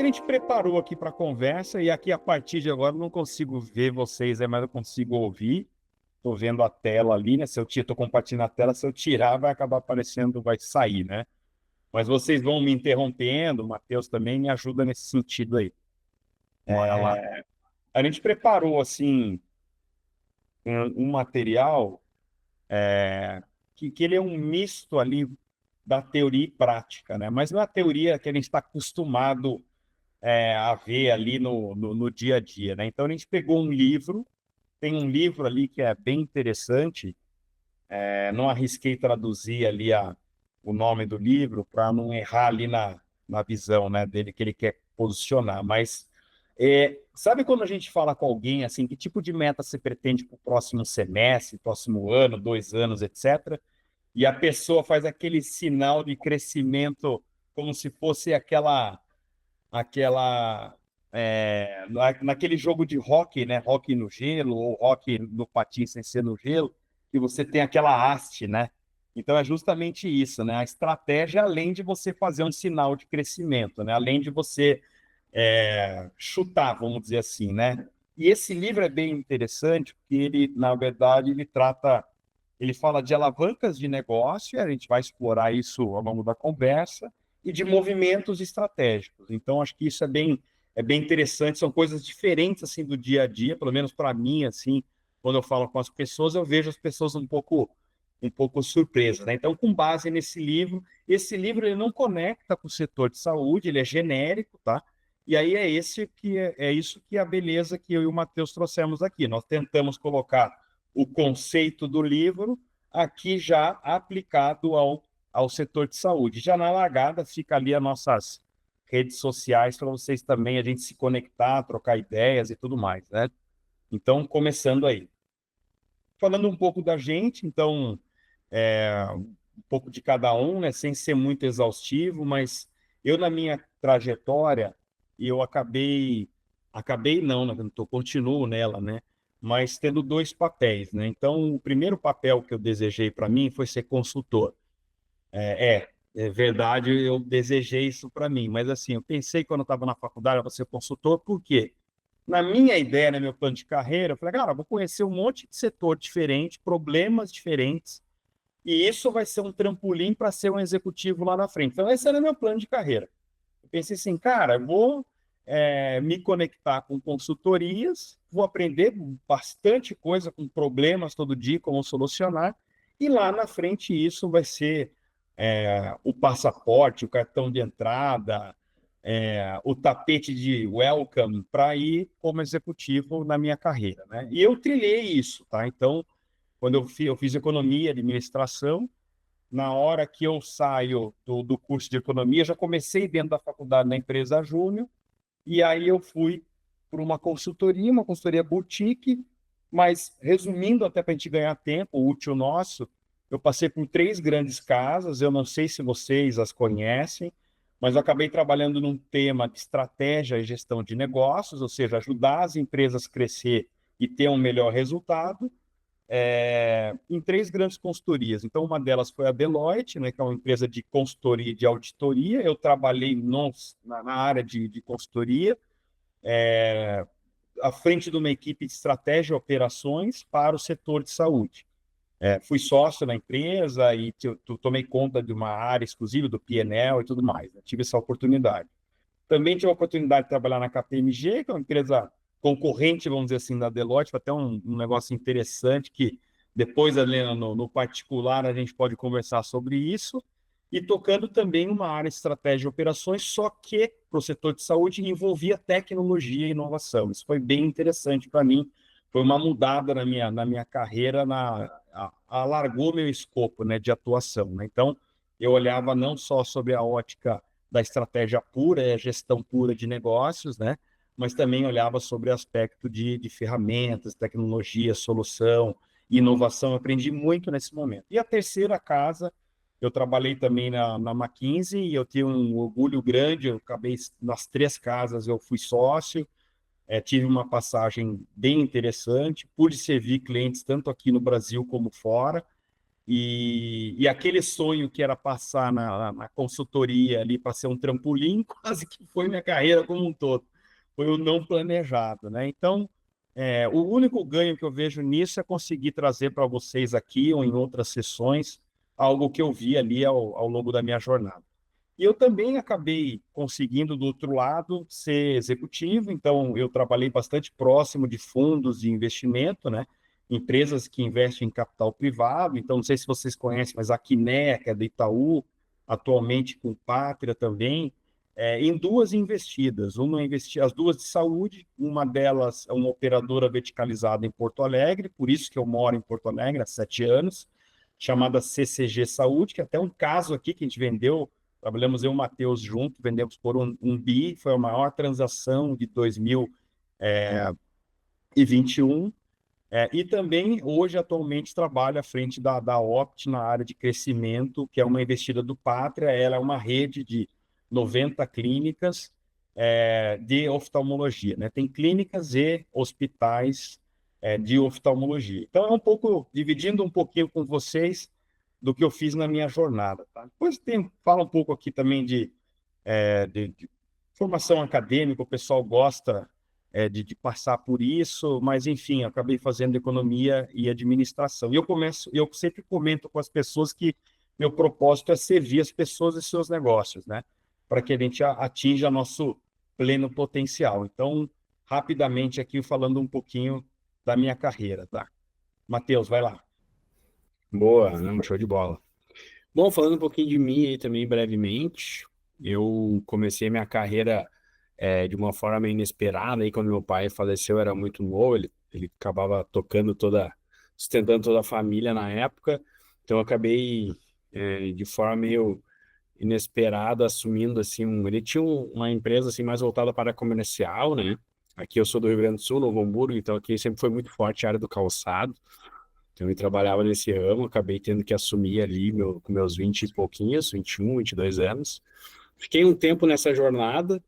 a gente preparou aqui para a conversa e aqui a partir de agora eu não consigo ver vocês, mas eu consigo ouvir. Estou vendo a tela ali, né? Se eu estou compartilhando a tela, se eu tirar vai acabar aparecendo, vai sair, né? Mas vocês vão me interrompendo, o Matheus também me ajuda nesse sentido aí. Bora lá. A gente preparou assim um material que ele é um misto ali da teoria e prática, né? Mas não é a teoria que a gente está acostumado a ver ali no dia a dia, né? Então a gente pegou um livro, tem um livro ali que é bem interessante, não arrisquei traduzir ali o nome do livro para não errar ali na visão, né, dele que ele quer posicionar, mas sabe quando a gente fala com alguém assim, que tipo de meta você pretende para o próximo semestre, próximo ano, 2 anos, etc., e a pessoa faz aquele sinal de crescimento como se fosse aquela naquele jogo de hóquei, né? Hóquei no gelo ou hóquei no patins sem ser no gelo, que você tem aquela haste, né? Então é justamente isso, né? A estratégia, além de você fazer um sinal de crescimento, né? Além de você chutar, vamos dizer assim, né? E esse livro é bem interessante porque ele, na verdade, ele fala de alavancas de negócio, e a gente vai explorar isso ao longo da conversa, e de movimentos estratégicos. Então, acho que isso é bem interessante, são coisas diferentes assim do dia a dia, pelo menos para mim, assim, quando eu falo com as pessoas, eu vejo as pessoas um pouco surpresas, né? Então, com base nesse livro, esse livro ele não conecta com o setor de saúde, ele é genérico, tá? E aí é isso que é a beleza que eu e o Matheus trouxemos aqui. Nós tentamos colocar o conceito do livro aqui já aplicado ao setor de saúde. Já na largada fica ali as nossas redes sociais para vocês também, a gente se conectar, trocar ideias e tudo mais, né? Então, começando aí. Falando um pouco da gente, então, um pouco de cada um, né? Sem ser muito exaustivo, mas eu na minha trajetória, eu acabei não, né? Continuo nela, né? Mas tendo dois papéis, né? Então, o primeiro papel que eu desejei para mim foi ser consultor. É verdade, eu desejei isso para mim, mas assim, eu pensei quando eu estava na faculdade, eu vou ser consultor, por quê? Na minha ideia, no meu plano de carreira, eu falei, cara, eu vou conhecer um monte de setor diferente, problemas diferentes, e isso vai ser um trampolim para ser um executivo lá na frente. Então, esse era meu plano de carreira. Eu pensei assim, cara, eu vou me conectar com consultorias, vou aprender bastante coisa com problemas todo dia, como solucionar, e lá na frente isso vai ser o passaporte, o cartão de entrada, o tapete de welcome para ir como executivo na minha carreira, né? E eu trilhei isso, tá? Então, quando eu fiz economia, administração, na hora que eu saio do curso de economia, já comecei dentro da faculdade na empresa Júnior, e aí eu fui para uma consultoria boutique, mas resumindo, até para a gente ganhar tempo, útil nosso, eu passei por três grandes casas, eu não sei se vocês as conhecem, mas eu acabei trabalhando num tema de estratégia e gestão de negócios, ou seja, ajudar as empresas a crescer e ter um melhor resultado, em três grandes consultorias. Então, uma delas foi a Deloitte, né, que é uma empresa de consultoria e de auditoria. Eu trabalhei na área de consultoria, à frente de uma equipe de estratégia e operações para o setor de saúde. Fui sócio na empresa e tomei conta de uma área exclusiva do P&L e tudo mais, né? Tive essa oportunidade. Também tive a oportunidade de trabalhar na KPMG, que é uma empresa concorrente, vamos dizer assim, da Deloitte, foi até um negócio interessante que depois, ali no particular, a gente pode conversar sobre isso. E tocando também uma área de estratégia e operações, só que para o setor de saúde envolvia tecnologia e inovação. Isso foi bem interessante para mim, foi uma mudada na minha carreira, alargou meu escopo, né, de atuação, né? Então, eu olhava não só sobre a ótica da estratégia pura, a gestão pura de negócios, né? Mas também olhava sobre o aspecto de ferramentas, tecnologia, solução, inovação. Eu aprendi muito nesse momento. E a terceira casa, eu trabalhei também na McKinsey e eu tenho um orgulho grande. Eu acabei nas três casas, eu fui sócio, tive uma passagem bem interessante, pude servir clientes tanto aqui no Brasil como fora. E aquele sonho que era passar na consultoria ali para ser um trampolim, quase que foi minha carreira como um todo. Foi o não planejado, né? Então, o único ganho que eu vejo nisso é conseguir trazer para vocês aqui ou em outras sessões algo que eu vi ali ao longo da minha jornada. E eu também acabei conseguindo, do outro lado, ser executivo, então eu trabalhei bastante próximo de fundos de investimento, né? Empresas que investem em capital privado. Então, não sei se vocês conhecem, mas a Quiné, que é da Itaú, atualmente com Pátria também, em duas investidas. As duas de saúde, uma delas é uma operadora verticalizada em Porto Alegre, por isso que eu moro em Porto Alegre há 7 anos, chamada CCG Saúde, que é até um caso aqui que a gente vendeu. Trabalhamos eu e o Matheus junto, vendemos por um bi, foi a maior transação de 2021. E também, hoje, atualmente, trabalho à frente da Opt na área de crescimento, que é uma investida do Pátria. Ela é uma rede de 90 clínicas de oftalmologia, né? Tem clínicas e hospitais de oftalmologia. Então, é um pouco, dividindo um pouquinho com vocês do que eu fiz na minha jornada, tá? Depois fala um pouco aqui também de formação acadêmica. O pessoal gosta de passar por isso, mas enfim, eu acabei fazendo economia e administração. E eu sempre comento com as pessoas que meu propósito é servir as pessoas e seus negócios, né? Para que a gente atinja nosso pleno potencial. Então, rapidamente aqui falando um pouquinho da minha carreira, tá? Matheus, vai lá. Boa, não, show de bola. Bom, falando um pouquinho de mim aí também brevemente, eu comecei minha carreira de uma forma meio inesperada. Aí quando meu pai faleceu, eu era muito novo, ele acabava sustentando toda a família na época, então eu acabei de forma meio inesperada assumindo assim, ele tinha uma empresa assim mais voltada para comercial, né? Aqui eu sou do Rio Grande do Sul, Novo Hamburgo, então aqui sempre foi muito forte a área do calçado. Então, eu trabalhava nesse ramo, acabei tendo que assumir ali com meus 20 e pouquinhos, 21, 22 anos. Fiquei um tempo nessa jornada,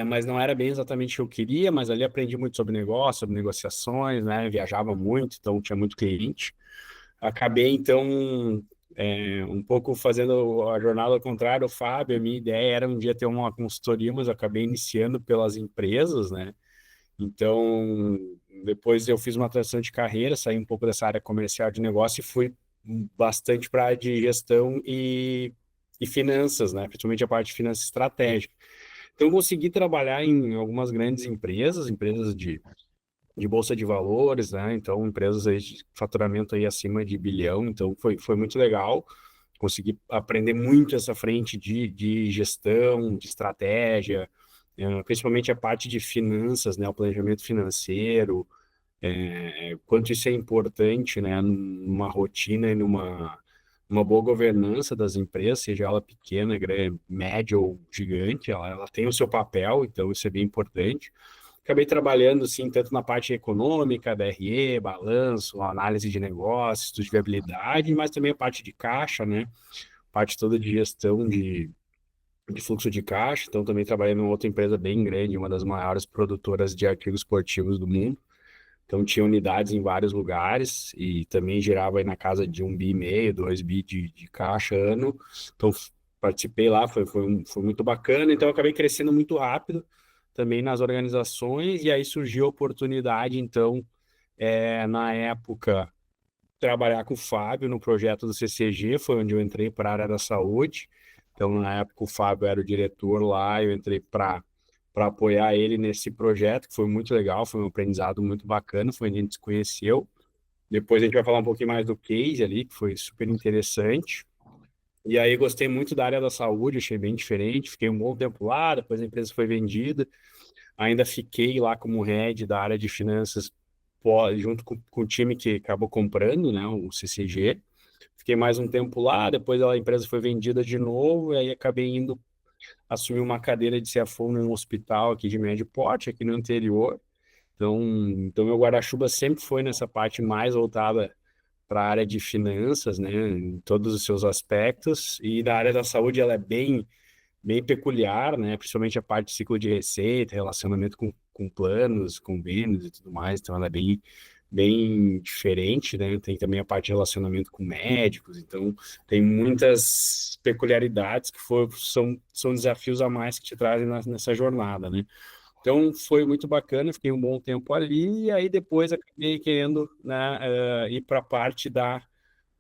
mas não era bem exatamente o que eu queria, mas ali aprendi muito sobre negócio, sobre negociações, né? Viajava muito, então tinha muito cliente. Acabei, então, um pouco fazendo a jornada ao contrário do Fábio. A minha ideia era um dia ter uma consultoria, mas eu acabei iniciando pelas empresas, né? Então, depois eu fiz uma transição de carreira, saí um pouco dessa área comercial de negócio e fui bastante para a área de gestão e finanças, né? Principalmente a parte de finanças estratégica. Então, eu consegui trabalhar em algumas grandes empresas de bolsa de valores, né? Então, empresas aí de faturamento aí acima de bilhão. Então, foi muito legal. Consegui aprender muito essa frente de gestão, de estratégia, principalmente a parte de finanças, né? O planejamento financeiro, quanto isso é importante, né? Numa rotina e numa boa governança das empresas, seja ela pequena, grande, média ou gigante, ela tem o seu papel, então isso é bem importante. Acabei trabalhando, assim, tanto na parte econômica, DRE, balanço, análise de negócios, estudo de viabilidade, mas também a parte de caixa, né? Parte toda de gestão de fluxo de caixa. Então, também trabalhei numa outra empresa bem grande, uma das maiores produtoras de artigos esportivos do mundo. Então, tinha unidades em vários lugares e também girava aí na casa de 1,5 bi, 2 bi de caixa ano. Então, participei lá, foi muito bacana. Então, eu acabei crescendo muito rápido também nas organizações e aí surgiu a oportunidade, então, na época, trabalhar com o Fábio no projeto do CCG, foi onde eu entrei para a área da saúde. Então, na época, o Fábio era o diretor lá, eu entrei para apoiar ele nesse projeto, que foi muito legal, foi um aprendizado muito bacana, foi onde a gente se conheceu. Depois a gente vai falar um pouquinho mais do case ali, que foi super interessante. E aí gostei muito da área da saúde, achei bem diferente, fiquei um bom tempo lá, depois a empresa foi vendida, ainda fiquei lá como head da área de finanças, junto com o time que acabou comprando, né, o CCG. Fiquei mais um tempo lá, depois a empresa foi vendida de novo, e aí acabei indo assumir uma cadeira de CFO num hospital aqui de médio porte, aqui no interior. Então meu guarda-chuva sempre foi nessa parte mais voltada para a área de finanças, né, em todos os seus aspectos, e da área da saúde ela é bem peculiar, né, principalmente a parte de ciclo de receita, relacionamento com planos, convênios e tudo mais, então ela é bem diferente, né? Tem também a parte de relacionamento com médicos, então tem muitas peculiaridades que são desafios a mais que te trazem nessa jornada, né? Então foi muito bacana, fiquei um bom tempo ali, e aí depois acabei querendo, né, ir para a parte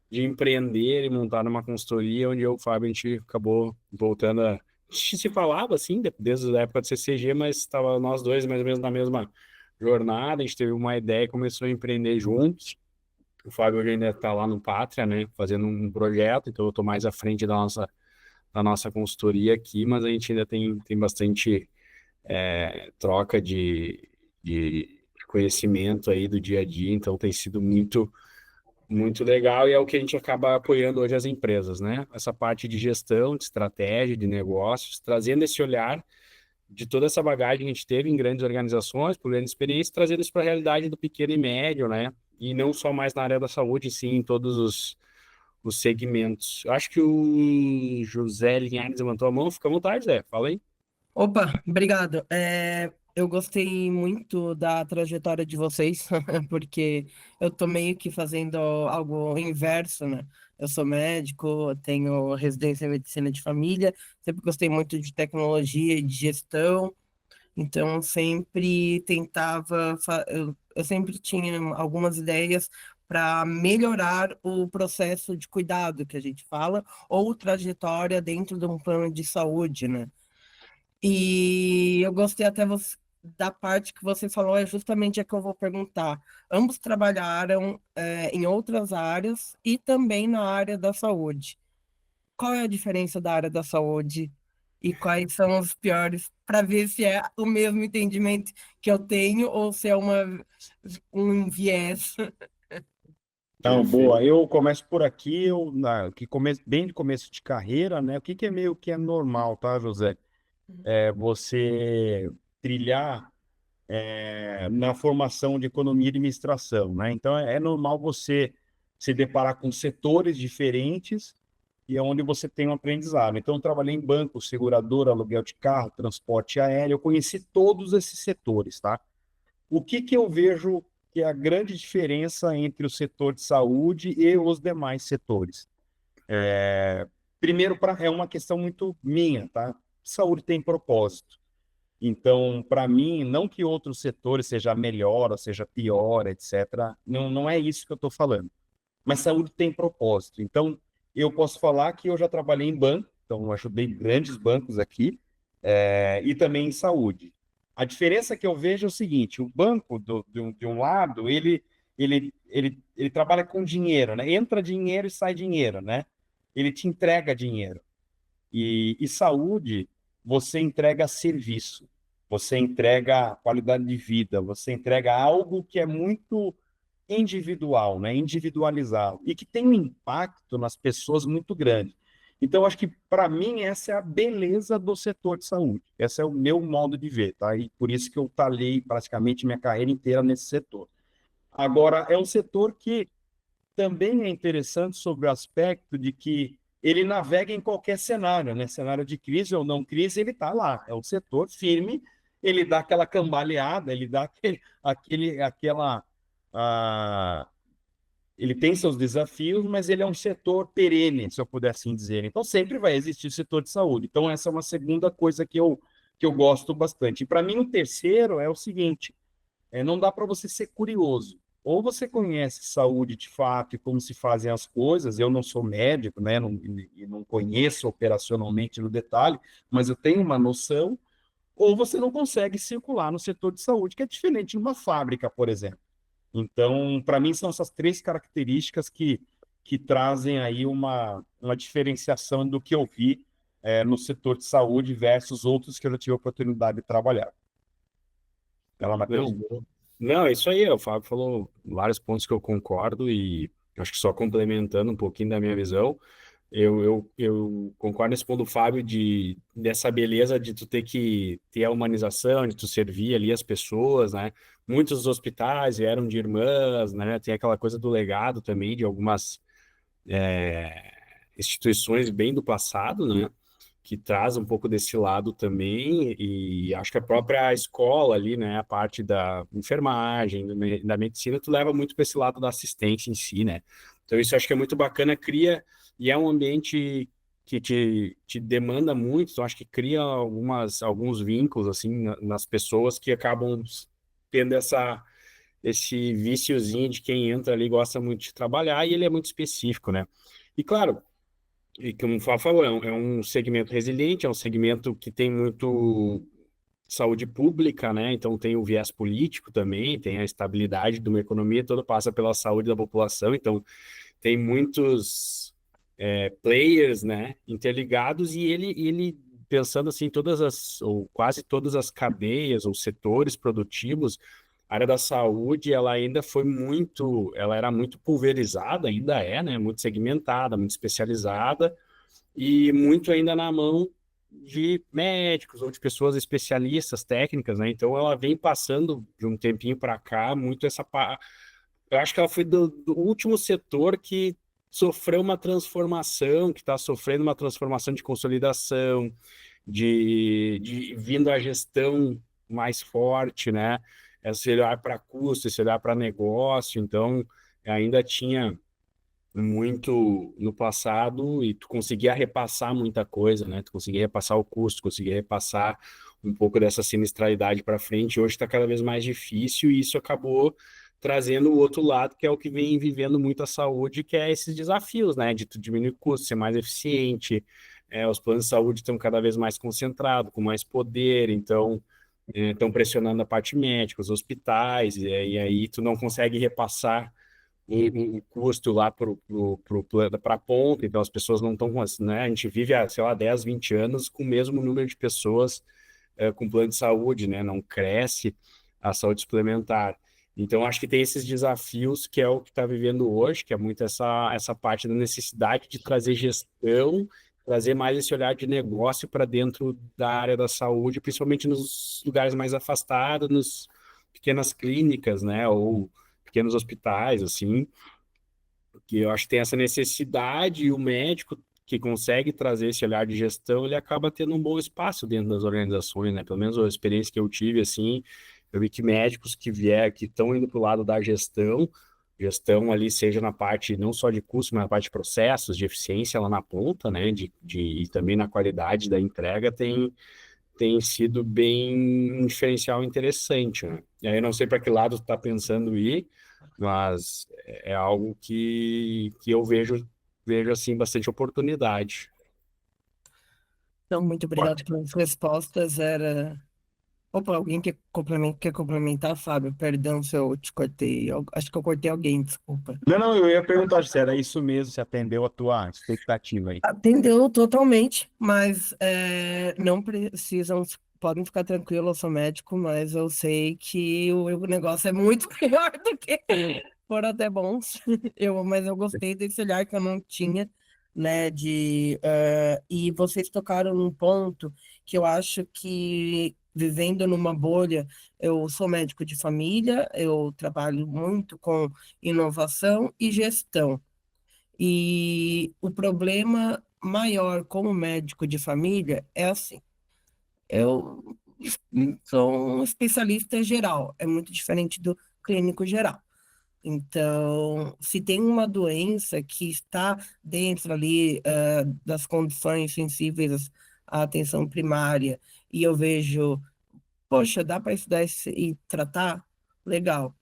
de empreender e montar uma consultoria, onde eu e o Fábio, a gente acabou voltando a... A gente se falava, assim, desde a época do CCG, mas estava nós dois mais ou menos na mesma jornada, a gente teve uma ideia e começou a empreender juntos. O Fábio hoje ainda está lá no Pátria, né, fazendo um projeto, então eu estou mais à frente da nossa consultoria aqui, mas a gente ainda tem bastante troca de conhecimento aí do dia a dia, então tem sido muito, muito legal e é o que a gente acaba apoiando hoje as empresas, né? Essa parte de gestão, de estratégia, de negócios, trazendo esse olhar de toda essa bagagem que a gente teve em grandes organizações, por grande experiência, trazendo isso para a realidade do pequeno e médio, né? E não só mais na área da saúde, sim, em todos os segmentos. Eu acho que o José Linhares levantou a mão, fica à vontade, Zé, fala aí. Opa, obrigado. Eu gostei muito da trajetória de vocês, porque eu tô meio que fazendo algo inverso, né? Eu sou médico, tenho residência em medicina de família, sempre gostei muito de tecnologia e de gestão, então sempre tentava, eu sempre tinha algumas ideias para melhorar o processo de cuidado que a gente fala, ou trajetória dentro de um plano de saúde, né? E eu gostei até da parte que você falou, é justamente a que eu vou perguntar. Ambos trabalharam, em outras áreas e também na área da saúde. Qual é a diferença da área da saúde e quais são os piores, para ver se é o mesmo entendimento que eu tenho ou se é um viés. Então, Perfeito. boa. Eu começo por aqui, bem de começo de carreira, né? O que que é meio que é normal, tá, José? É você trilhar na formação de economia e administração, né? Então, é normal você se deparar com setores diferentes e é onde você tem um aprendizado. Então, eu trabalhei em banco, seguradora, aluguel de carro, transporte aéreo, eu conheci todos esses setores, tá? O que que eu vejo que é a grande diferença entre o setor de saúde e os demais setores? Primeiro, é uma questão muito minha, tá? Saúde tem propósito. Então, para mim, não que outros setores seja melhor ou seja pior, etc. Não, não é isso que eu estou falando. Mas saúde tem propósito. Então, eu posso falar que eu já trabalhei em banco, então eu ajudei grandes bancos aqui, e também em saúde. A diferença que eu vejo é o seguinte: o banco, de um lado, ele trabalha com dinheiro, né? Entra dinheiro e sai dinheiro, né? Ele te entrega dinheiro. E saúde, você entrega serviço, você entrega qualidade de vida, você entrega algo que é muito individual, né? Individualizado, e que tem um impacto nas pessoas muito grande. Então, acho que, para mim, essa é a beleza do setor de saúde. Esse é o meu modo de ver, tá? E por isso que eu talhei praticamente minha carreira inteira nesse setor. Agora, é um setor que também é interessante sobre o aspecto de que ele navega em qualquer cenário, né? Cenário de crise ou não crise, ele está lá. É um setor firme, ele dá aquela cambaleada, ele dá aquela. ah, ele tem seus desafios, mas ele é um setor perene, se eu puder assim dizer. Então, sempre vai existir setor de saúde. Então, essa é uma segunda coisa que eu gosto bastante. E, para mim, o terceiro é o seguinte: não dá para você ser curioso. Ou você conhece saúde de fato e como se fazem as coisas. Eu não sou médico, né? Não conheço operacionalmente no detalhe, mas eu tenho uma noção. Ou você não consegue circular no setor de saúde, que é diferente de uma fábrica, por exemplo. Então, para mim, são essas três características que trazem aí uma diferenciação do que eu vi no setor de saúde versus outros que eu já tive a oportunidade de trabalhar. Ela, Matheus? Não, não, é isso aí. O Fábio falou vários pontos que eu concordo e acho que só complementando um pouquinho da minha visão, eu concordo nesse ponto do Fábio dessa beleza de tu ter que ter a humanização, de tu servir ali as pessoas, né? Muitos dos hospitais vieram de irmãs, né? Tem aquela coisa do legado também de algumas instituições bem do passado, né? que traz um pouco desse lado também, e acho que a própria escola ali, né, a parte da enfermagem, da medicina, tu leva muito para esse lado da assistência em si, né? Então isso eu acho que é muito bacana, cria, e é um ambiente que te demanda muito, então acho que cria alguns vínculos, assim, nas pessoas que acabam tendo esse viciozinho de quem entra ali gosta muito de trabalhar, e ele é muito específico, né? E claro, e como o Fábio falou, é um segmento resiliente, é um segmento que tem muito saúde pública, né? Então tem o viés político também, tem a estabilidade de uma economia, toda passa pela saúde da população, então tem muitos players, né, interligados, e ele pensando assim, ou quase todas as cadeias ou setores produtivos, a área da saúde, ela era muito pulverizada, ainda é, né, muito segmentada, muito especializada, e muito ainda na mão de médicos ou de pessoas especialistas, técnicas, né? Então ela vem passando de um tempinho para cá muito eu acho que ela foi do último setor que sofreu uma transformação, que está sofrendo uma transformação de consolidação, de vindo a gestão mais forte, né? Esse olhar para custo, esse olhar para negócio. Então, ainda tinha muito no passado e tu conseguia repassar muita coisa, né? Tu conseguia repassar o custo, conseguia repassar um pouco dessa sinistralidade para frente. Hoje está cada vez mais difícil e isso acabou trazendo o outro lado, que é o que vem vivendo muito a saúde, que é esses desafios, né? De tu diminuir custo, ser mais eficiente. Os planos de saúde estão cada vez mais concentrados, com mais poder, então estão pressionando a parte médica, os hospitais, e aí tu não consegue repassar o custo lá para a ponta, então as pessoas não estão, né? A gente vive há, sei lá, 10, 20 anos com o mesmo número de pessoas com plano de saúde, né? Não cresce a saúde suplementar. Então, acho que tem esses desafios que é o que está vivendo hoje, que é muito essa parte da necessidade de trazer gestão, trazer mais esse olhar de negócio para dentro da área da saúde, principalmente nos lugares mais afastados, nas pequenas clínicas, né? Ou pequenos hospitais, assim, que eu acho que tem essa necessidade e o médico que consegue trazer esse olhar de gestão, ele acaba tendo um bom espaço dentro das organizações, né? Pelo menos a experiência que eu tive, assim, eu vi que médicos que estão indo para o lado da gestão ali, seja na parte não só de custo, mas na parte de processos, de eficiência lá na ponta, né? E também na qualidade da entrega, tem sido bem um diferencial interessante, né? E aí eu não sei para que lado tu está pensando ir, mas é algo que eu vejo assim bastante oportunidade. Então, muito obrigado pelas respostas. Era. Opa, alguém quer complementar, Fábio? Perdão se eu te cortei. Acho que eu cortei alguém, desculpa. Não, não, eu ia perguntar se era isso mesmo, se atendeu a tua expectativa aí. Atendeu totalmente, mas não precisam, podem ficar tranquilos, eu sou médico, mas eu sei que o negócio é muito pior do que foram até bons. Mas eu gostei desse olhar que eu não tinha, né? E vocês tocaram num ponto que eu acho que vivendo numa bolha, eu sou médico de família, eu trabalho muito com inovação e gestão. E o problema maior como médico de família é assim, eu sou um especialista geral, é muito diferente do clínico geral. Então, se tem uma doença que está dentro ali das condições sensíveis à atenção primária e eu vejo, poxa, dá para estudar e tratar? Legal.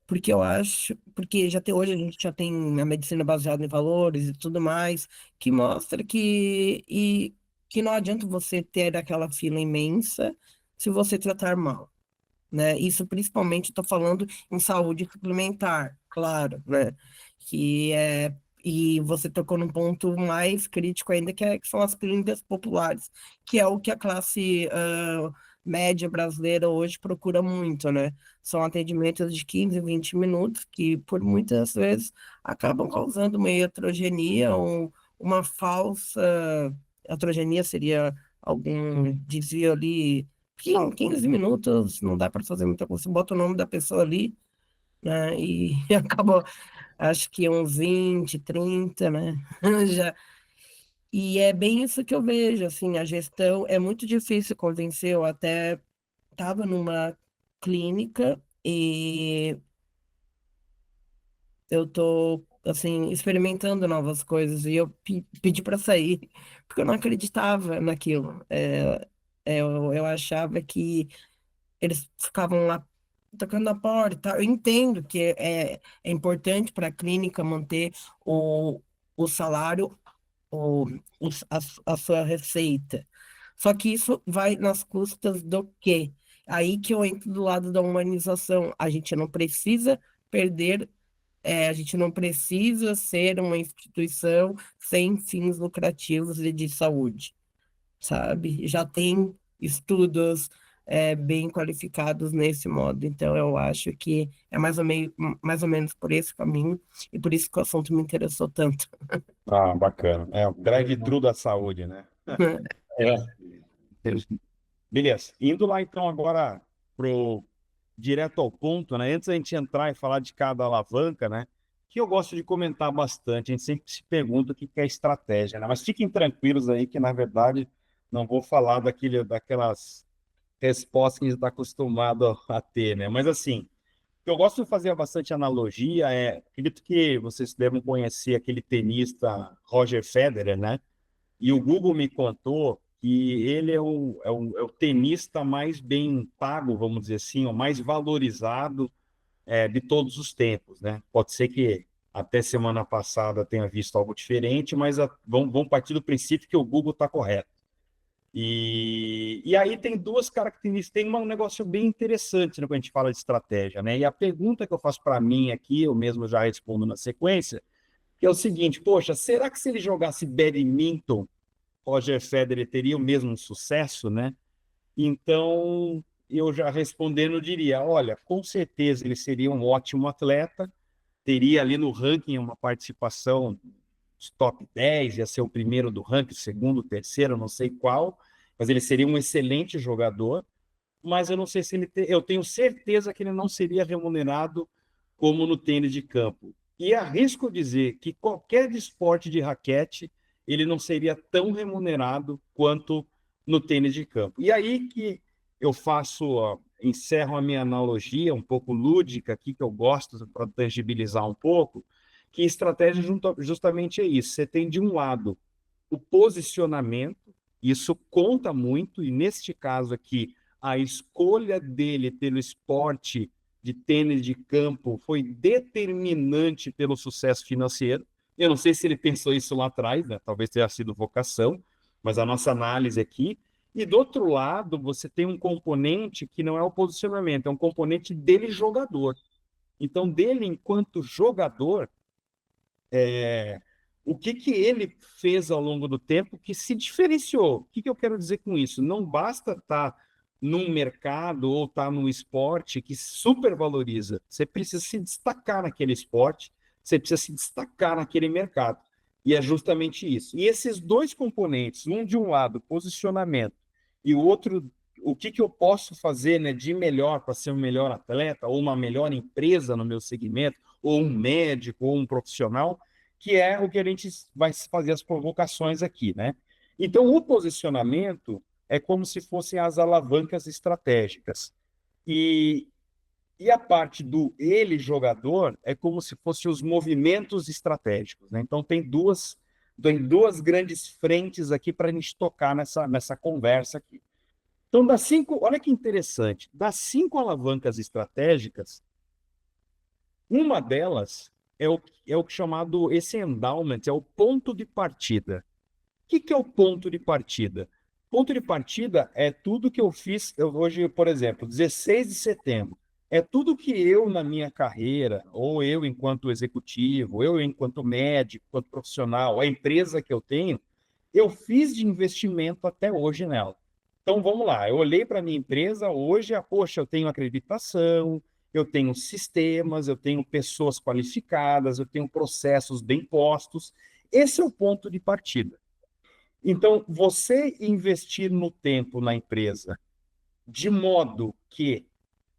Porque eu acho, porque hoje a gente já tem a medicina baseada em valores e tudo mais, que mostra que não adianta você ter aquela fila imensa se você tratar mal, né? Isso principalmente estou falando em saúde suplementar, claro, né? E você tocou num ponto mais crítico ainda, que são as clínicas populares, que é o que a classe média brasileira hoje procura muito, né? São atendimentos de 15, 20 minutos, que por muitas vezes acabam causando uma iatrogenia ou uma falsa. Iatrogenia seria algum desvio ali que em 15 minutos não dá para fazer muita coisa. Você bota o nome da pessoa ali, né? E acabou, acho que uns 20, 30, né? Já. E é bem isso que eu vejo, assim, a gestão é muito difícil convencer. Eu até estava numa clínica e eu tô, assim, experimentando novas coisas e eu pedi para sair, porque eu não acreditava naquilo. Eu achava que eles ficavam lá tocando na porta. Eu entendo que é importante para a clínica manter o, o salário, o, a sua receita. Só que isso vai nas custas do quê? Aí que eu entro do lado da humanização. A gente não precisa perder, a gente não precisa ser uma instituição sem fins lucrativos e de saúde, sabe? Já tem estudos bem qualificados nesse modo, então eu acho que é mais ou menos por esse caminho e por isso que o assunto me interessou tanto. Ah, bacana. É o drive-thru da saúde, né? É. Beleza. Indo lá então agora pro direto ao ponto, né? Antes da gente entrar e falar de cada alavanca, né? Que eu gosto de comentar bastante. A gente sempre se pergunta o que que é estratégia, né? Mas fiquem tranquilos aí que, na verdade, não vou falar daquelas respostas que a gente está acostumado a ter, né? Mas assim, o que eu gosto de fazer bastante analogia acredito que vocês devem conhecer aquele tenista Roger Federer, né? E o Google me contou que ele é o tenista mais bem pago, vamos dizer assim, o mais valorizado de todos os tempos, né? Pode ser que até semana passada tenha visto algo diferente, mas vamos partir do princípio que o Google está correto. E aí tem duas características, tem um negócio bem interessante, né, quando a gente fala de estratégia, né? E a pergunta que eu faço para mim aqui, eu mesmo já respondo na sequência, que é o seguinte, poxa, será que se ele jogasse badminton Roger Federer teria o mesmo sucesso, né? Então, eu já respondendo, diria, olha, com certeza ele seria um ótimo atleta, teria ali no ranking uma participação dos top 10, ia ser o primeiro do ranking, o segundo, o terceiro, não sei qual, mas ele seria um excelente jogador, mas eu não sei se eu tenho certeza que ele não seria remunerado como no tênis de campo. E arrisco dizer que qualquer esporte de raquete ele não seria tão remunerado quanto no tênis de campo. E aí que eu encerro a minha analogia um pouco lúdica aqui, que eu gosto para tangibilizar um pouco, que estratégia justamente é isso. Você tem de um lado o posicionamento, isso conta muito, e neste caso aqui, a escolha dele pelo esporte de tênis de campo foi determinante pelo sucesso financeiro. Eu não sei se ele pensou isso lá atrás, né? Talvez tenha sido vocação, mas a nossa análise aqui. E do outro lado, você tem um componente que não é o posicionamento, é um componente dele jogador. Então, dele enquanto jogador, o que que ele fez ao longo do tempo que se diferenciou? O que que eu quero dizer com isso? Não basta estar num mercado ou estar num esporte que supervaloriza. Você precisa se destacar naquele esporte, você precisa se destacar naquele mercado. E é justamente isso. E esses dois componentes, um de um lado, posicionamento, e o outro, o que que eu posso fazer, né, de melhor para ser um melhor atleta, ou uma melhor empresa no meu segmento, ou um médico, ou um profissional, que é o que a gente vai fazer as provocações aqui, né? Então, o posicionamento é como se fossem as alavancas estratégicas. E, e a parte do ele jogador é como se fossem os movimentos estratégicos, né? Então, tem duas grandes frentes aqui para a gente tocar nessa conversa aqui. Então, olha que interessante, das 5 alavancas estratégicas, uma delas é o chamado, esse endowment, é o ponto de partida. O que que é o ponto de partida? Ponto de partida é tudo que eu fiz hoje, por exemplo, 16 de setembro. É tudo que eu, na minha carreira, ou eu enquanto executivo, eu enquanto médico, enquanto profissional, a empresa que eu tenho, eu fiz de investimento até hoje nela. Então vamos lá, eu olhei para a minha empresa hoje, poxa, eu tenho acreditação, eu tenho sistemas, eu tenho pessoas qualificadas, eu tenho processos bem postos. Esse é o ponto de partida. Então, você investir no tempo na empresa, de modo que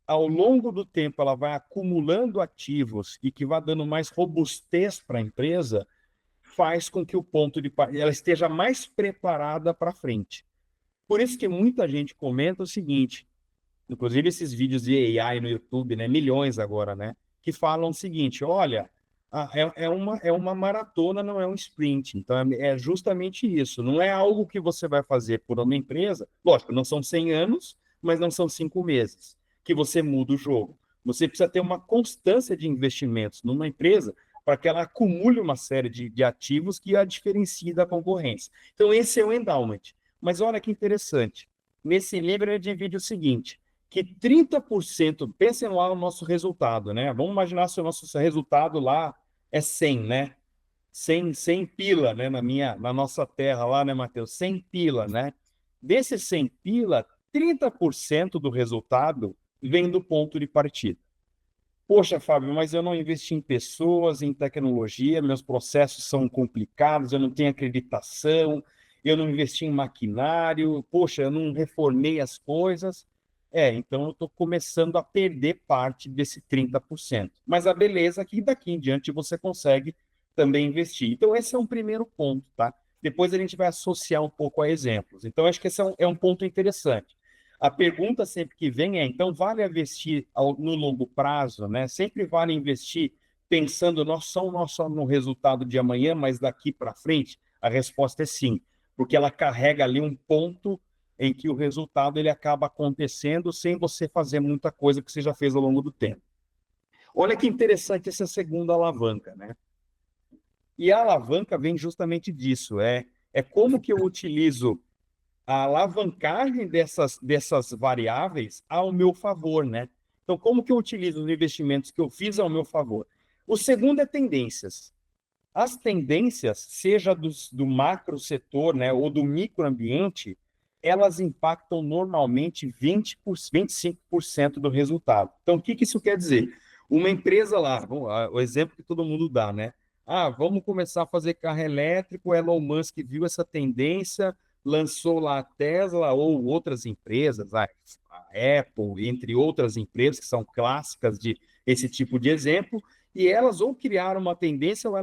ao longo do tempo ela vai acumulando ativos e que vai dando mais robustez para a empresa, faz com que o ponto de partida ela esteja mais preparada para frente. Por isso que muita gente comenta o seguinte, inclusive esses vídeos de AI no YouTube, né, milhões agora, né, que falam o seguinte, olha, é uma maratona, não é um sprint. Então, é justamente isso. Não é algo que você vai fazer por uma empresa. Lógico, não são 100 anos, mas não são 5 meses que você muda o jogo. Você precisa ter uma constância de investimentos numa empresa para que ela acumule uma série de ativos que a diferencie da concorrência. Então, esse é o endowment. Mas olha que interessante. Nesse livro, ele divide o seguinte, que 30%, pensem lá no nosso resultado, né? Vamos imaginar se o nosso resultado lá é 100, né? 100 pila, né? Na nossa terra lá, né, Matheus? 100 pila, né? Desses 100 pila, 30% do resultado vem do ponto de partida. Poxa, Fábio, mas eu não investi em pessoas, em tecnologia, meus processos são complicados, eu não tenho acreditação, eu não investi em maquinário, poxa, eu não reformei as coisas. Então eu estou começando a perder parte desse 30%. Mas a beleza é que daqui em diante você consegue também investir. Então esse é um primeiro ponto, tá? Depois a gente vai associar um pouco a exemplos. Então acho que esse é um ponto interessante. A pergunta sempre que vem é, então vale investir no longo prazo, né? Sempre vale investir pensando não só no resultado de amanhã, mas daqui para frente? A resposta é sim, porque ela carrega ali um ponto em que o resultado ele acaba acontecendo sem você fazer muita coisa que você já fez ao longo do tempo. Olha que interessante essa segunda alavanca, né? E a alavanca vem justamente disso, é como que eu utilizo a alavancagem dessas variáveis ao meu favor, né? Então, como que eu utilizo os investimentos que eu fiz ao meu favor? O segundo é tendências. As tendências, seja do macro setor, né, ou do microambiente, elas impactam normalmente 25% do resultado. Então, o que isso quer dizer? Uma empresa lá, o exemplo que todo mundo dá, né? Vamos começar a fazer carro elétrico, o Elon Musk viu essa tendência, lançou lá a Tesla ou outras empresas, a Apple, entre outras empresas que são clássicas de esse tipo de exemplo, e elas ou criaram uma tendência ou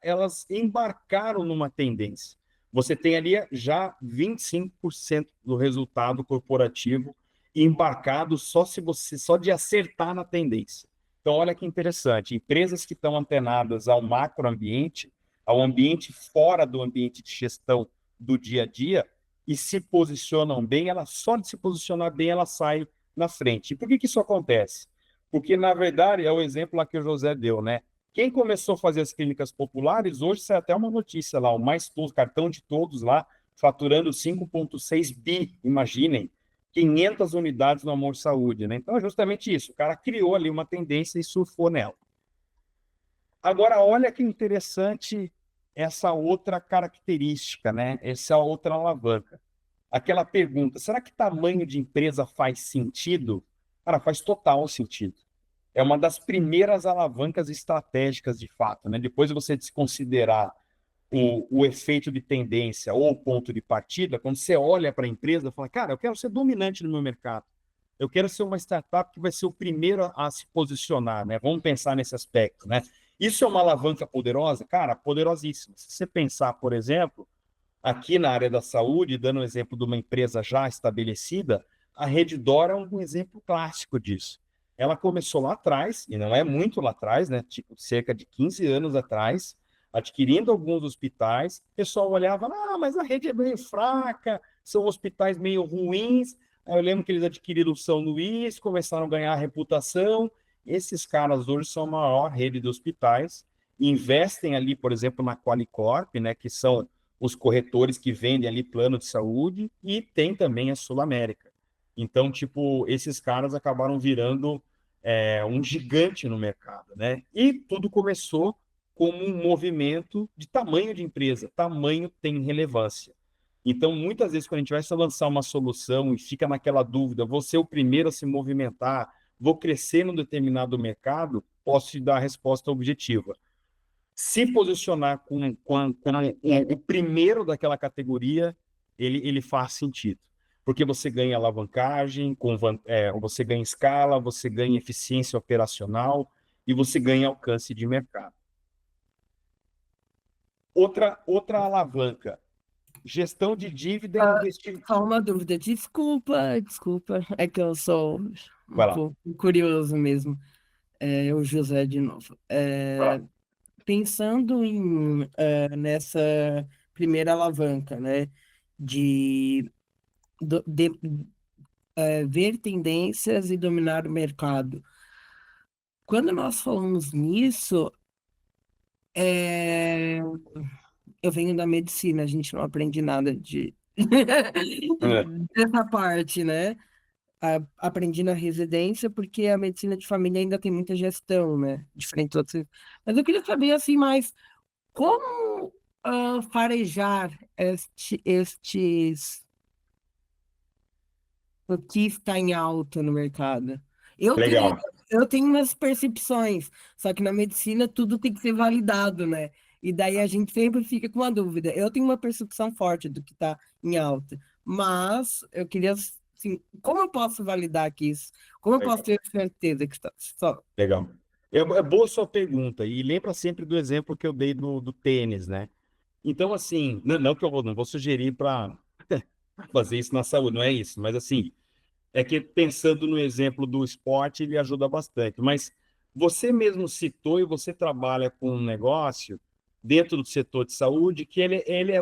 elas embarcaram numa tendência. Você tem ali já 25% do resultado corporativo embarcado só de acertar na tendência. Então, olha que interessante, empresas que estão antenadas ao macroambiente, ao ambiente fora do ambiente de gestão do dia a dia, e se posicionam bem, ela só de se posicionar bem, ela sai na frente. E por que isso acontece? Porque, na verdade, é o exemplo lá que o José deu, né? Quem começou a fazer as clínicas populares, hoje sai até uma notícia lá, o mais todos, cartão de todos lá, faturando 5,6 bi, imaginem, 500 unidades no Amor Saúde, né? Então é justamente isso, o cara criou ali uma tendência e surfou nela. Agora, olha que interessante essa outra característica, né? Essa outra alavanca. Aquela pergunta, será que tamanho de empresa faz sentido? Cara, faz total sentido. É uma das primeiras alavancas estratégicas, de fato, né? Depois de você desconsiderar o efeito de tendência ou o ponto de partida, quando você olha para a empresa, fala, cara, eu quero ser dominante no meu mercado. Eu quero ser uma startup que vai ser o primeiro a se posicionar, né? Vamos pensar nesse aspecto, né? Isso é uma alavanca poderosa? Cara, poderosíssima. Se você pensar, por exemplo, aqui na área da saúde, dando um exemplo de uma empresa já estabelecida, a Redditor é um exemplo clássico disso. Ela começou lá atrás, e não é muito lá atrás, né? Tipo, cerca de 15 anos atrás, adquirindo alguns hospitais. O pessoal olhava, mas a rede é meio fraca, são hospitais meio ruins. Aí eu lembro que eles adquiriram o São Luís, começaram a ganhar reputação. Esses caras hoje são a maior rede de hospitais, investem ali, por exemplo, na Qualicorp, né? Que são os corretores que vendem ali plano de saúde, e tem também a Sul América. Então, tipo, esses caras acabaram virando um gigante no mercado, né? E tudo começou como um movimento de tamanho de empresa. Tamanho tem relevância. Então, muitas vezes, quando a gente vai lançar uma solução e fica naquela dúvida, vou ser o primeiro a se movimentar, vou crescer num determinado mercado, posso te dar a resposta objetiva. Se posicionar com o primeiro daquela categoria, ele faz sentido. Porque você ganha alavancagem, você ganha escala, você ganha eficiência operacional e você ganha alcance de mercado. Outra alavanca, gestão de dívida e investimento. Só uma dúvida, desculpa, é que eu sou um Vai lá. pouco curioso mesmo. O José de novo. Vai lá. Pensando nessa primeira alavanca, né, de, de ver tendências e dominar o mercado. Quando nós falamos nisso, é, eu venho da medicina, a gente não aprende nada de É, dessa parte, né? Aprendi na residência porque a medicina de família ainda tem muita gestão, né? Diferente de outros. Mas eu queria saber assim, mais como farejar estes o que está em alta no mercado. Eu tenho, legal. eu tenho umas percepções, só que na medicina tudo tem que ser validado, né? E daí a gente sempre fica com uma dúvida. Eu tenho uma percepção forte do que está em alta, mas eu queria, assim, como eu posso validar que isso? Como eu posso Legal. ter certeza que está só? Legal. É boa sua pergunta. E lembra sempre do exemplo que eu dei do tênis, né? Então, assim, não que eu não vou sugerir para fazer isso na saúde, não é isso. Mas, assim, é que pensando no exemplo do esporte, ele ajuda bastante. Mas você mesmo citou e você trabalha com um negócio dentro do setor de saúde que ele é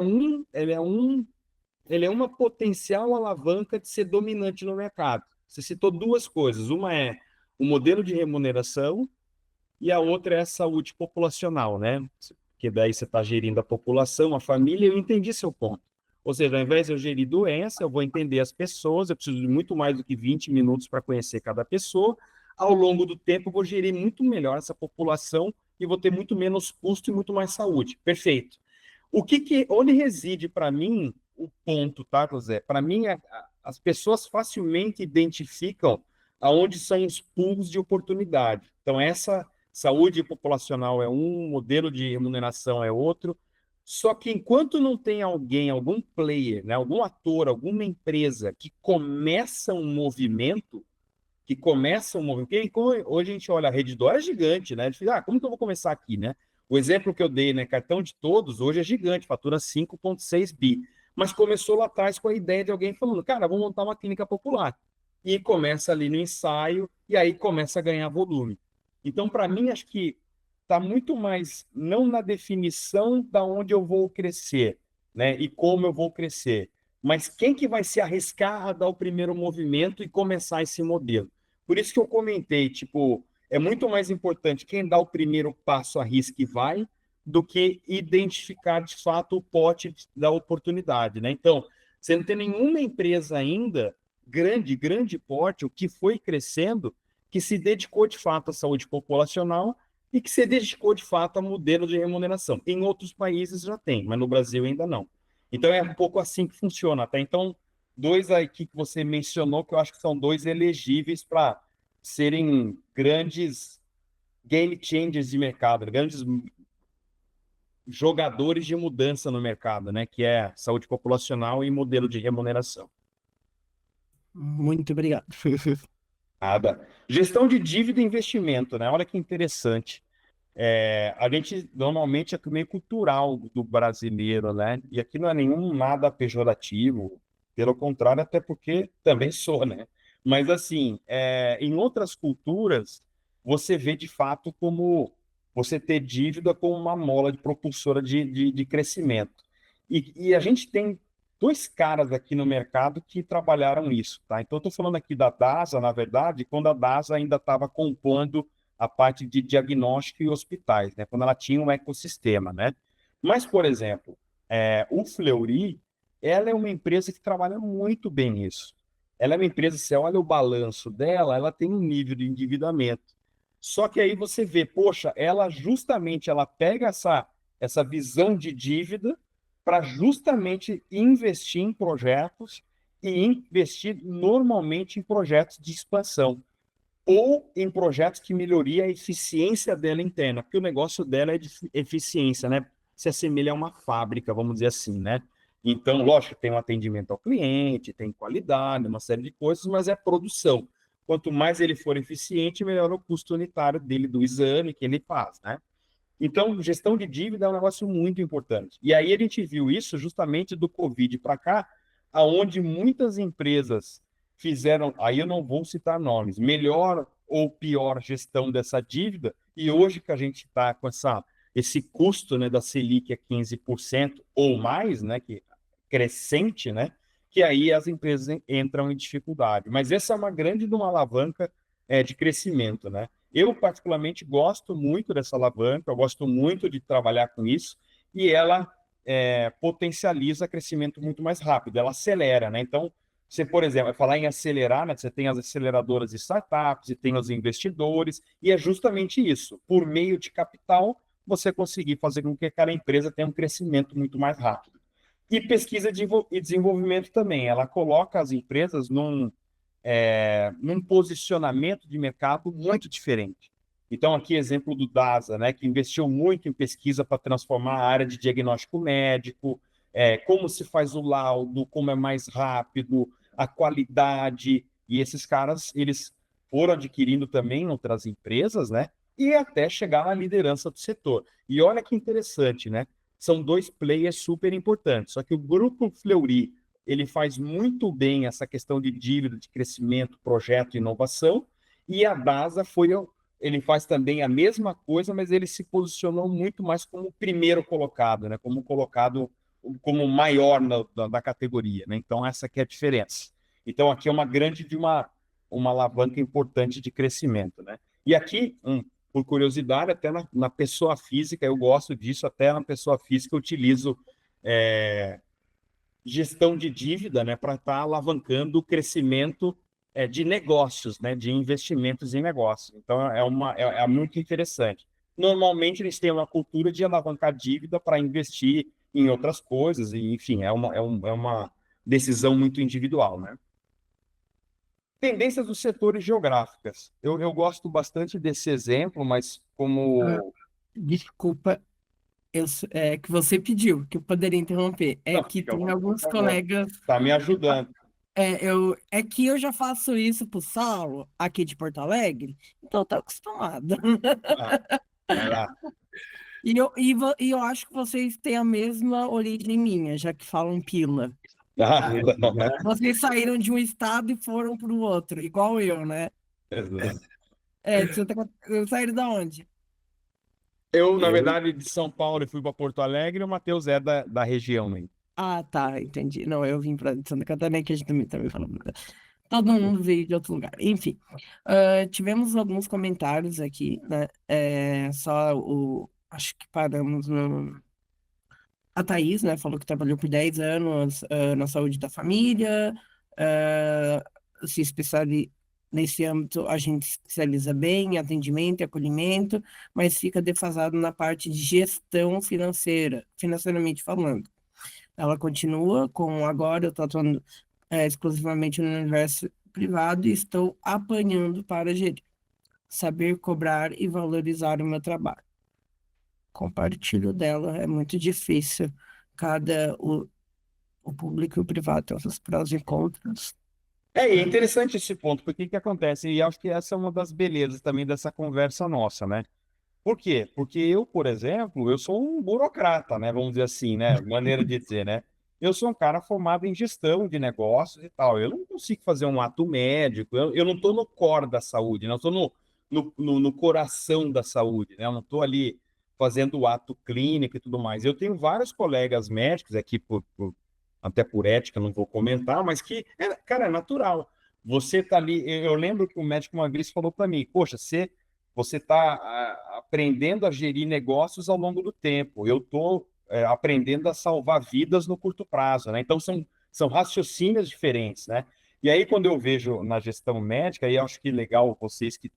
uma potencial alavanca de ser dominante no mercado. Você citou duas coisas. Uma é o modelo de remuneração e a outra é a saúde populacional, né? Que daí você está gerindo a população, a família. Eu entendi seu ponto. Ou seja, ao invés de eu gerir doença, eu vou entender as pessoas. Eu preciso de muito mais do que 20 minutos para conhecer cada pessoa. Ao longo do tempo, eu vou gerir muito melhor essa população e vou ter muito menos custo e muito mais saúde. Perfeito. Onde reside para mim o ponto, tá, José? Para mim, as pessoas facilmente identificam aonde são os pools de oportunidade. Então, essa saúde populacional é um, modelo de remuneração é outro. Só que enquanto não tem alguém, algum player, né, algum ator, alguma empresa porque hoje a gente olha a Redditor é gigante, né? A gente fica, como que eu vou começar aqui, né? O exemplo que eu dei, né, cartão de todos, hoje é gigante, fatura 5,6 bi. Mas começou lá atrás com a ideia de alguém falando, cara, vamos montar uma clínica popular. E começa ali no ensaio, e aí começa a ganhar volume. Então, para mim, acho que está muito mais não na definição da onde eu vou crescer, né, e como eu vou crescer, mas quem que vai se arriscar a dar o primeiro movimento e começar esse modelo. Por isso que eu comentei, tipo, é muito mais importante quem dá o primeiro passo, arrisca e vai, do que identificar de fato o pote da oportunidade, né? Então, você não tem nenhuma empresa ainda grande porte, o que foi crescendo, que se dedicou de fato à saúde populacional e que se dedicou de fato a modelo de remuneração. Em outros países já tem, mas no Brasil ainda não. Então é um pouco assim que funciona, tá? Então, dois aqui que você mencionou, que eu acho que são dois elegíveis para serem grandes game changers de mercado, grandes jogadores de mudança no mercado, né? Que é saúde populacional e modelo de remuneração. Muito obrigado. Nada. Gestão de dívida e investimento, né? Olha que interessante. A gente normalmente é meio cultural do brasileiro, né? E aqui não é nenhum nada pejorativo, pelo contrário, até porque também sou, né? Mas assim, em outras culturas, você vê de fato como você ter dívida como uma mola de propulsora de crescimento. E a gente tem dois caras aqui no mercado que trabalharam isso, tá? Então, eu estou falando aqui da DASA, na verdade, quando a DASA ainda estava compondo a parte de diagnóstico e hospitais, né? Quando ela tinha um ecossistema, né? Mas, por exemplo, o Fleury, ela é uma empresa que trabalha muito bem isso. Ela é uma empresa, você olha o balanço dela, ela tem um nível de endividamento. Só que aí você vê, poxa, ela pega essa visão de dívida para justamente investir em projetos e investir normalmente em projetos de expansão ou em projetos que melhoria a eficiência dela interna, porque o negócio dela é de eficiência, né? Se assemelha a uma fábrica, vamos dizer assim, né? Então, lógico, tem um atendimento ao cliente, tem qualidade, uma série de coisas, mas é produção. Quanto mais ele for eficiente, melhor o custo unitário dele do exame que ele faz, né? Então, gestão de dívida é um negócio muito importante. E aí a gente viu isso justamente do Covid para cá, aonde muitas empresas fizeram, aí eu não vou citar nomes, melhor ou pior gestão dessa dívida, e hoje que a gente está com esse custo, né, da Selic a 15% ou mais, né, que crescente, né, que aí as empresas entram em dificuldade. Mas essa é uma grande uma alavanca de crescimento, né? Eu, particularmente, gosto muito dessa alavanca, eu gosto muito de trabalhar com isso, e ela potencializa crescimento muito mais rápido, ela acelera, né? Então, você, por exemplo, vai falar em acelerar, né? Você tem as aceleradoras de startups, e tem os investidores, e é justamente isso. Por meio de capital, você conseguir fazer com que aquela empresa tenha um crescimento muito mais rápido. E pesquisa e desenvolvimento também, ela coloca as empresas num posicionamento de mercado muito diferente. Então, aqui, exemplo do DASA, né, que investiu muito em pesquisa para transformar a área de diagnóstico médico, como se faz o laudo, como é mais rápido, a qualidade, e esses caras, eles foram adquirindo também outras empresas, né, e até chegar na liderança do setor. E olha que interessante, né, são dois players super importantes, só que o Grupo Fleury, ele faz muito bem essa questão de dívida, de crescimento, projeto e inovação, e a DASA ele faz também a mesma coisa, mas ele se posicionou muito mais como primeiro colocado, né? Como colocado como maior da categoria, né? Então essa aqui é a diferença. Então aqui é uma alavanca importante de crescimento, né? E aqui, por curiosidade, até na pessoa física, eu gosto disso, até na pessoa física eu utilizo gestão de dívida, né, para estar alavancando o crescimento de negócios, né, de investimentos em negócios. Então, é muito interessante. Normalmente, eles têm uma cultura de alavancar dívida para investir em outras coisas, e, enfim, é uma decisão muito individual, né? Tendências dos setores geográficas. Eu gosto bastante desse exemplo, mas como... Desculpa, que você pediu, que eu poderia interromper. É Não, que fica à tem vontade, por alguns favor. colegas. Está me ajudando. É que eu já faço isso pro Saulo, aqui de Porto Alegre, então eu tô acostumada. Ah, vai lá. E eu acho que vocês têm a mesma origem minha, já que falam pila. Ah, Vocês saíram de um estado e foram para o outro, igual eu, né? De saíram da onde? Eu, na Eu, verdade, de São Paulo e fui para Porto Alegre, e o Matheus é da região, né? Ah, tá, entendi. Não, eu vim para Santa Catarina, que a gente também falou. Todo mundo veio de outro lugar. Enfim, tivemos alguns comentários aqui, né? Acho que paramos no. A Thaís, né, falou que trabalhou por 10 anos na saúde da família, se especializa nesse âmbito, a gente se especializa bem em atendimento e acolhimento, mas fica defasado na parte de gestão financeira, financeiramente falando. Ela continua com agora eu estou atuando exclusivamente no universo privado e estou apanhando para gerir, saber cobrar e valorizar o meu trabalho. Compartilho dela, é muito difícil. O público e o privado tem os seus prós e contras. E é interessante esse ponto, porque o que acontece? E acho que essa é uma das belezas também dessa conversa nossa, né? Por quê? Porque eu, por exemplo, eu sou um burocrata, né? Vamos dizer assim, né? Maneira de dizer, né? Eu sou um cara formado em gestão de negócios e tal. Eu não consigo fazer um ato médico, eu não estou no core da saúde, não estou no coração da saúde, né? Eu não estou ali fazendo o ato clínico e tudo mais. Eu tenho vários colegas médicos aqui, até por ética, não vou comentar, mas que, cara, é natural. Você tá ali, eu lembro que o médico uma vez falou para mim, poxa, você está aprendendo a gerir negócios ao longo do tempo. Eu estou aprendendo a salvar vidas no curto prazo, né? Então, são raciocínios diferentes, né? E aí, quando eu vejo na gestão médica, e acho que legal vocês que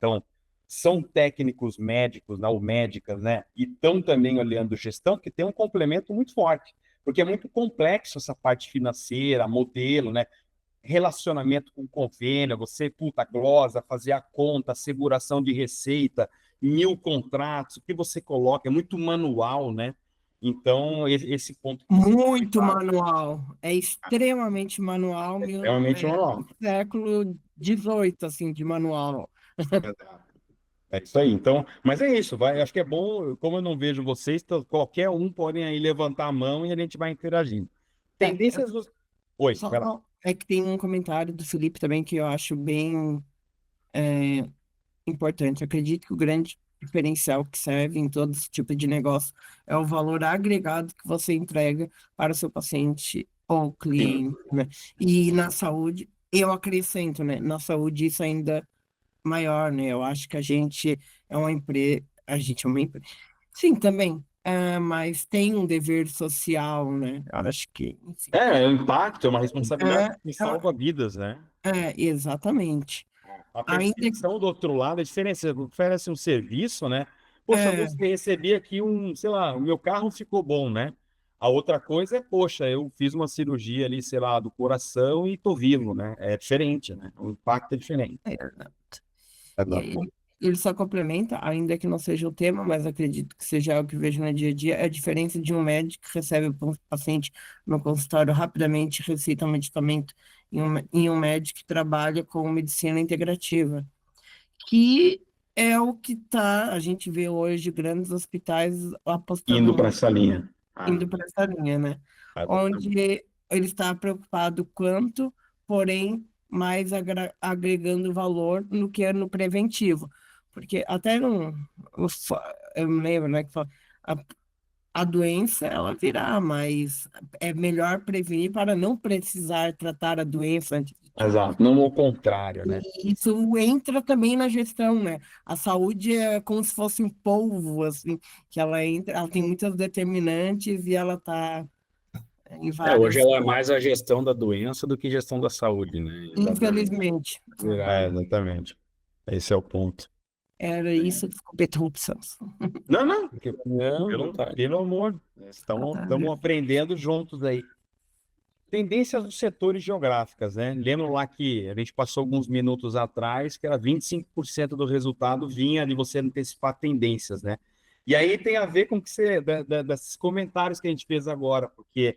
são técnicos médicos, né, ou médicas, né? E estão também olhando gestão, que tem um complemento muito forte, porque é muito complexo essa parte financeira, modelo, né? Relacionamento com convênio, você, puta, glosa, fazer a conta, asseguração de receita, 1000 contratos, o que você coloca, é muito manual, né? Então, esse ponto que você Muito fala, manual, é extremamente manual, é realmente manual. século XVIII, assim, de manual. É isso aí. Então, mas é isso, vai. Acho que é bom, como eu não vejo vocês, então, qualquer um pode aí levantar a mão e a gente vai interagindo. É, Tendências dos... Oi, vai lá. é que tem um comentário do Felipe também que eu acho bem importante. Eu acredito que o grande diferencial que serve em todo esse tipo de negócio é o valor agregado que você entrega para o seu paciente ou Sim. cliente, né? E na saúde, eu acrescento, né? Na saúde isso ainda é maior, né? Eu acho que a gente é uma empresa, a gente é uma empresa. Sim, também. Mas tem um dever social, né? Eu acho que, enfim. É um impacto, é uma responsabilidade É, que salva vidas, né? exatamente. A Ainda percepção do outro lado, a diferença, oferece um serviço, né? Poxa, é, você recebi aqui sei lá, o meu carro ficou bom, né? A outra coisa é, poxa, eu fiz uma cirurgia ali, sei lá, do coração e tô vivo, né? É diferente, né? O impacto é diferente. é, E aí Exato. ele só complementa, ainda que não seja o tema, mas acredito que seja algo que vejo no dia a dia, é a diferença de um médico que recebe o paciente no consultório rapidamente, receita um medicamento, em um médico que trabalha com medicina integrativa, que é o que a gente vê hoje grandes hospitais apostando Indo para muito, essa linha. indo para essa linha, né? Exatamente. Onde ele está preocupado quanto, porém, mais agregando valor no que é no preventivo. Porque até no, eu me lembro, né, que fala, a, a doença ela virá, mas é melhor prevenir para não precisar tratar a doença antes. Exato. Não o contrário, né? E isso entra também na gestão, né? A saúde é como se fosse um polvo, assim, que ela entra, ela tem muitas determinantes e ela está em Hoje várias, ela é mais a gestão da doença do que gestão da saúde, né? Exatamente. infelizmente. Virado. Exatamente. Esse é o ponto. Era isso, desculpa a interrupção. Não, não, Não, vontade. pelo amor, estamos aprendendo juntos aí. Tendências dos setores geográficas, né? Lembro lá que a gente passou alguns minutos atrás que era 25% do resultado vinha de você antecipar tendências, né? E aí tem a ver com que desses comentários que a gente fez agora, porque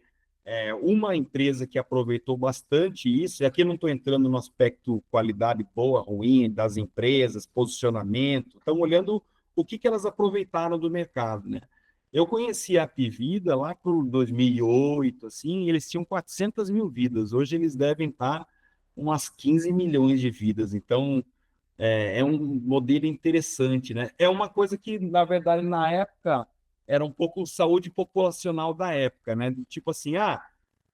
uma empresa que aproveitou bastante isso, e aqui eu não estou entrando no aspecto qualidade boa, ruim das empresas, posicionamento, estamos olhando o que elas aproveitaram do mercado, né? Eu conheci a Apivida lá por 2008, assim, e eles tinham 400 mil vidas. Hoje eles devem estar umas 15 milhões de vidas. Então, é um modelo interessante, né? É uma coisa que, na verdade, na época, era um pouco saúde populacional da época, né? Tipo assim,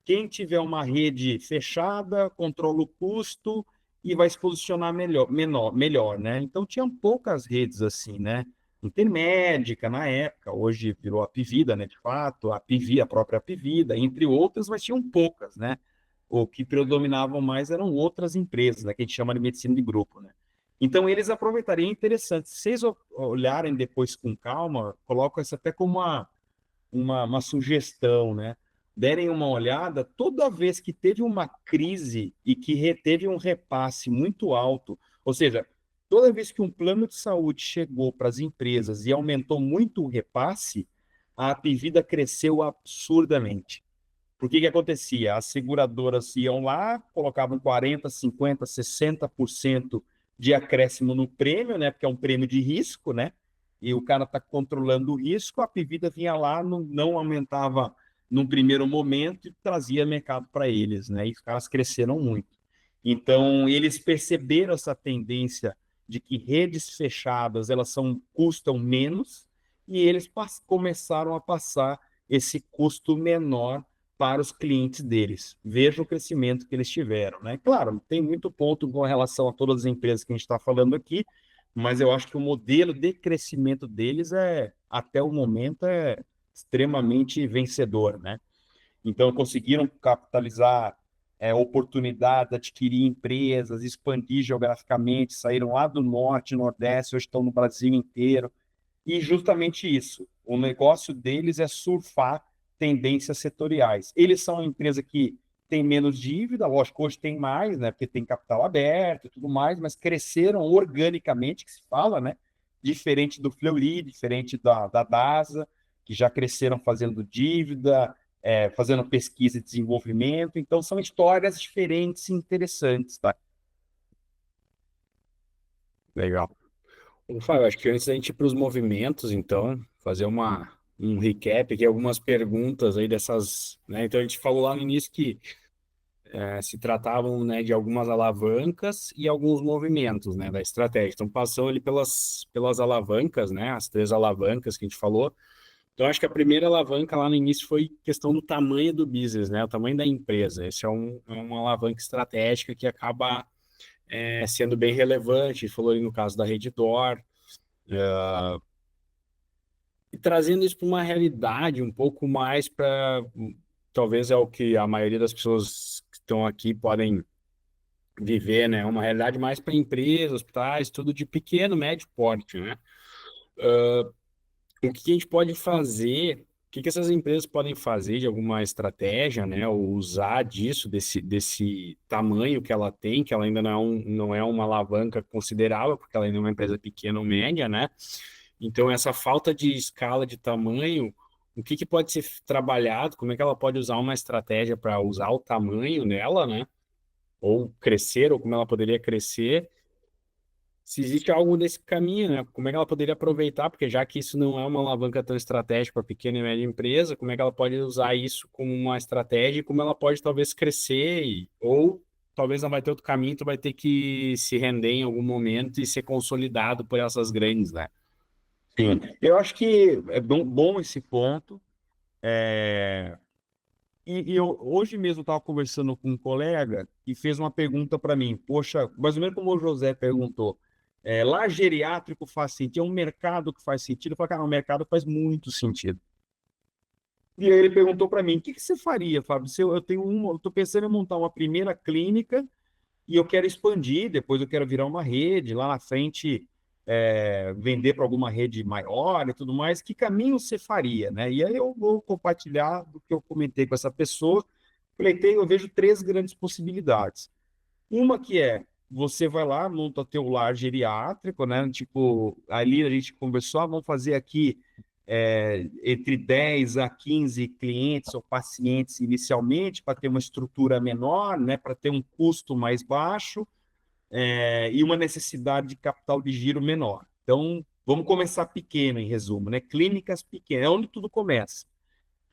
quem tiver uma rede fechada, controla o custo e vai se posicionar melhor, né? Então, tinham poucas redes assim, né? Intermédica na época, hoje virou a Apivida, né? De fato, a própria Apivida, entre outras, mas tinham poucas, né? O que predominavam mais eram outras empresas, né? Que a gente chama de medicina de grupo, né? Então, eles aproveitariam interessante. Se vocês olharem depois com calma, coloco isso até como uma sugestão, né? Derem uma olhada, toda vez que teve uma crise e que teve um repasse muito alto, ou seja, toda vez que um plano de saúde chegou para as empresas e aumentou muito o repasse, a Apivida cresceu absurdamente. Por que que acontecia? As seguradoras iam lá, colocavam 40, 50, 60% de acréscimo no prêmio, né? Porque é um prêmio de risco, né? E o cara está controlando o risco, a Pevida vinha lá, não aumentava num primeiro momento e trazia mercado para eles, né? E os caras cresceram muito. Então, eles perceberam essa tendência de que redes fechadas, custam menos, e eles começaram a passar esse custo menor para os clientes deles. Veja o crescimento que eles tiveram, né? Claro, tem muito ponto com relação a todas as empresas que a gente está falando aqui, mas eu acho que o modelo de crescimento deles até o momento, extremamente vencedor, né? Então, conseguiram capitalizar oportunidades, adquirir empresas, expandir geograficamente, saíram lá do norte, nordeste, hoje estão no Brasil inteiro. E justamente isso, o negócio deles é surfar tendências setoriais. Eles são uma empresa que tem menos dívida, lógico, hoje tem mais, né, porque tem capital aberto e tudo mais, mas cresceram organicamente, que se fala, né, diferente do Fleury, diferente da DASA, que já cresceram fazendo dívida, fazendo pesquisa e desenvolvimento, então são histórias diferentes e interessantes, tá? Legal. Fábio, acho que antes da gente ir para os movimentos, então, fazer um recap aqui, algumas perguntas aí dessas, né? Então, a gente falou lá no início que se tratavam, né, de algumas alavancas e alguns movimentos, né, da estratégia. Então, passou ali pelas alavancas, né, as três alavancas que a gente falou. Então, acho que a primeira alavanca lá no início foi questão do tamanho do business, né, o tamanho da empresa. Esse é uma alavanca estratégica que acaba sendo bem relevante. A gente falou ali no caso da Redditor, e trazendo isso para uma realidade um pouco mais para, talvez é o que a maioria das pessoas que estão aqui podem viver, né? Uma realidade mais para empresas, hospitais, tudo de pequeno, médio porte, né? O que a gente pode fazer, o que essas empresas podem fazer de alguma estratégia, né? Ou usar disso, desse tamanho que ela tem, que ela ainda não é uma alavanca considerável, porque ela ainda é uma empresa pequena ou média, né? Então, essa falta de escala de tamanho, o que pode ser trabalhado, como é que ela pode usar uma estratégia para usar o tamanho dela, né? Ou crescer, ou como ela poderia crescer, se existe algo nesse caminho, né? Como é que ela poderia aproveitar, porque já que isso não é uma alavanca tão estratégica para pequena e média empresa, como é que ela pode usar isso como uma estratégia e como ela pode talvez crescer, ou talvez não vai ter outro caminho, tu vai ter que se render em algum momento e ser consolidado por essas grandes, né? Sim, eu acho que é bom esse ponto. É, e eu hoje mesmo estava conversando com um colega que fez uma pergunta para mim. Poxa, mais ou menos como o José perguntou. Lá geriátrico faz sentido? É um mercado que faz sentido? Eu falei, cara, o mercado faz muito sentido. E aí ele perguntou para mim, o que você faria, Fábio? Se eu estou pensando em montar uma primeira clínica e eu quero expandir, depois eu quero virar uma rede, lá na frente vender para alguma rede maior e tudo mais, que caminho você faria, né? E aí eu vou compartilhar do que eu comentei com essa pessoa. Falei, eu vejo três grandes possibilidades. Uma que você vai lá, monta teu lar geriátrico, né? Tipo, ali a gente conversou, vamos fazer aqui entre 10 a 15 clientes ou pacientes inicialmente, para ter uma estrutura menor, né? Para ter um custo mais baixo e uma necessidade de capital de giro menor. Então, vamos começar pequeno, em resumo, né? Clínicas pequenas, é onde tudo começa.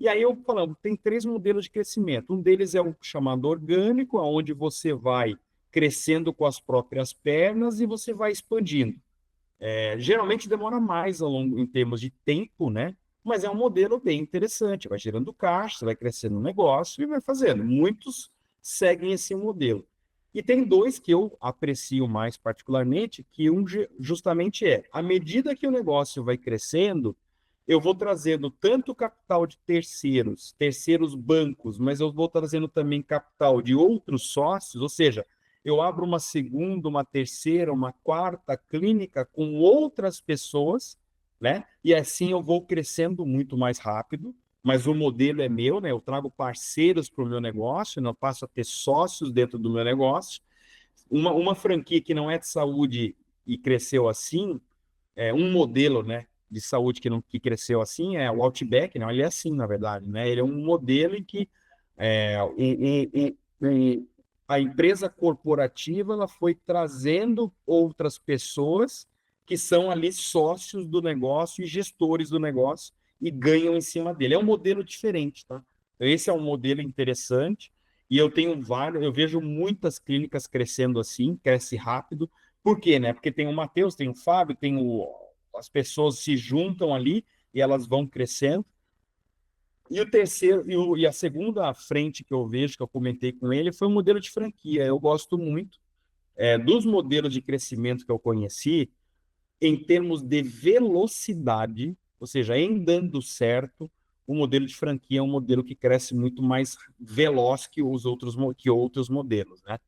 E aí eu falando, tem três modelos de crescimento. Um deles é o chamado orgânico, onde você vai crescendo com as próprias pernas e você vai expandindo. Geralmente demora mais ao longo, em termos de tempo, né? Mas é um modelo bem interessante. Vai gerando caixa, você vai crescendo o negócio e vai fazendo. Muitos seguem esse modelo. E tem dois que eu aprecio mais particularmente, que justamente à medida que o negócio vai crescendo, eu vou trazendo tanto capital de terceiros bancos, mas eu vou trazendo também capital de outros sócios, ou seja, eu abro uma segunda, uma terceira, uma quarta clínica com outras pessoas, né? E assim eu vou crescendo muito mais rápido, mas o modelo é meu, né? Eu trago parceiros para o meu negócio, não passo a ter sócios dentro do meu negócio. Uma franquia que não é de saúde e cresceu assim, um modelo, né, de saúde que cresceu assim é o Outback, né? Ele é assim, na verdade, né? Ele é um modelo em que a empresa corporativa ela foi trazendo outras pessoas que são ali sócios do negócio e gestores do negócio e ganham em cima dele. É um modelo diferente, tá? Esse é um modelo interessante e eu tenho vários, eu vejo muitas clínicas crescendo assim, cresce rápido. Por quê, né? Porque tem o Matheus, tem o Fábio, as pessoas se juntam ali e elas vão crescendo. E o terceiro, e a segunda frente que eu vejo, que eu comentei com ele, foi o modelo de franquia. Eu gosto muito dos modelos de crescimento que eu conheci, em termos de velocidade, ou seja, em dando certo, o modelo de franquia é um modelo que cresce muito mais veloz que outros modelos, né?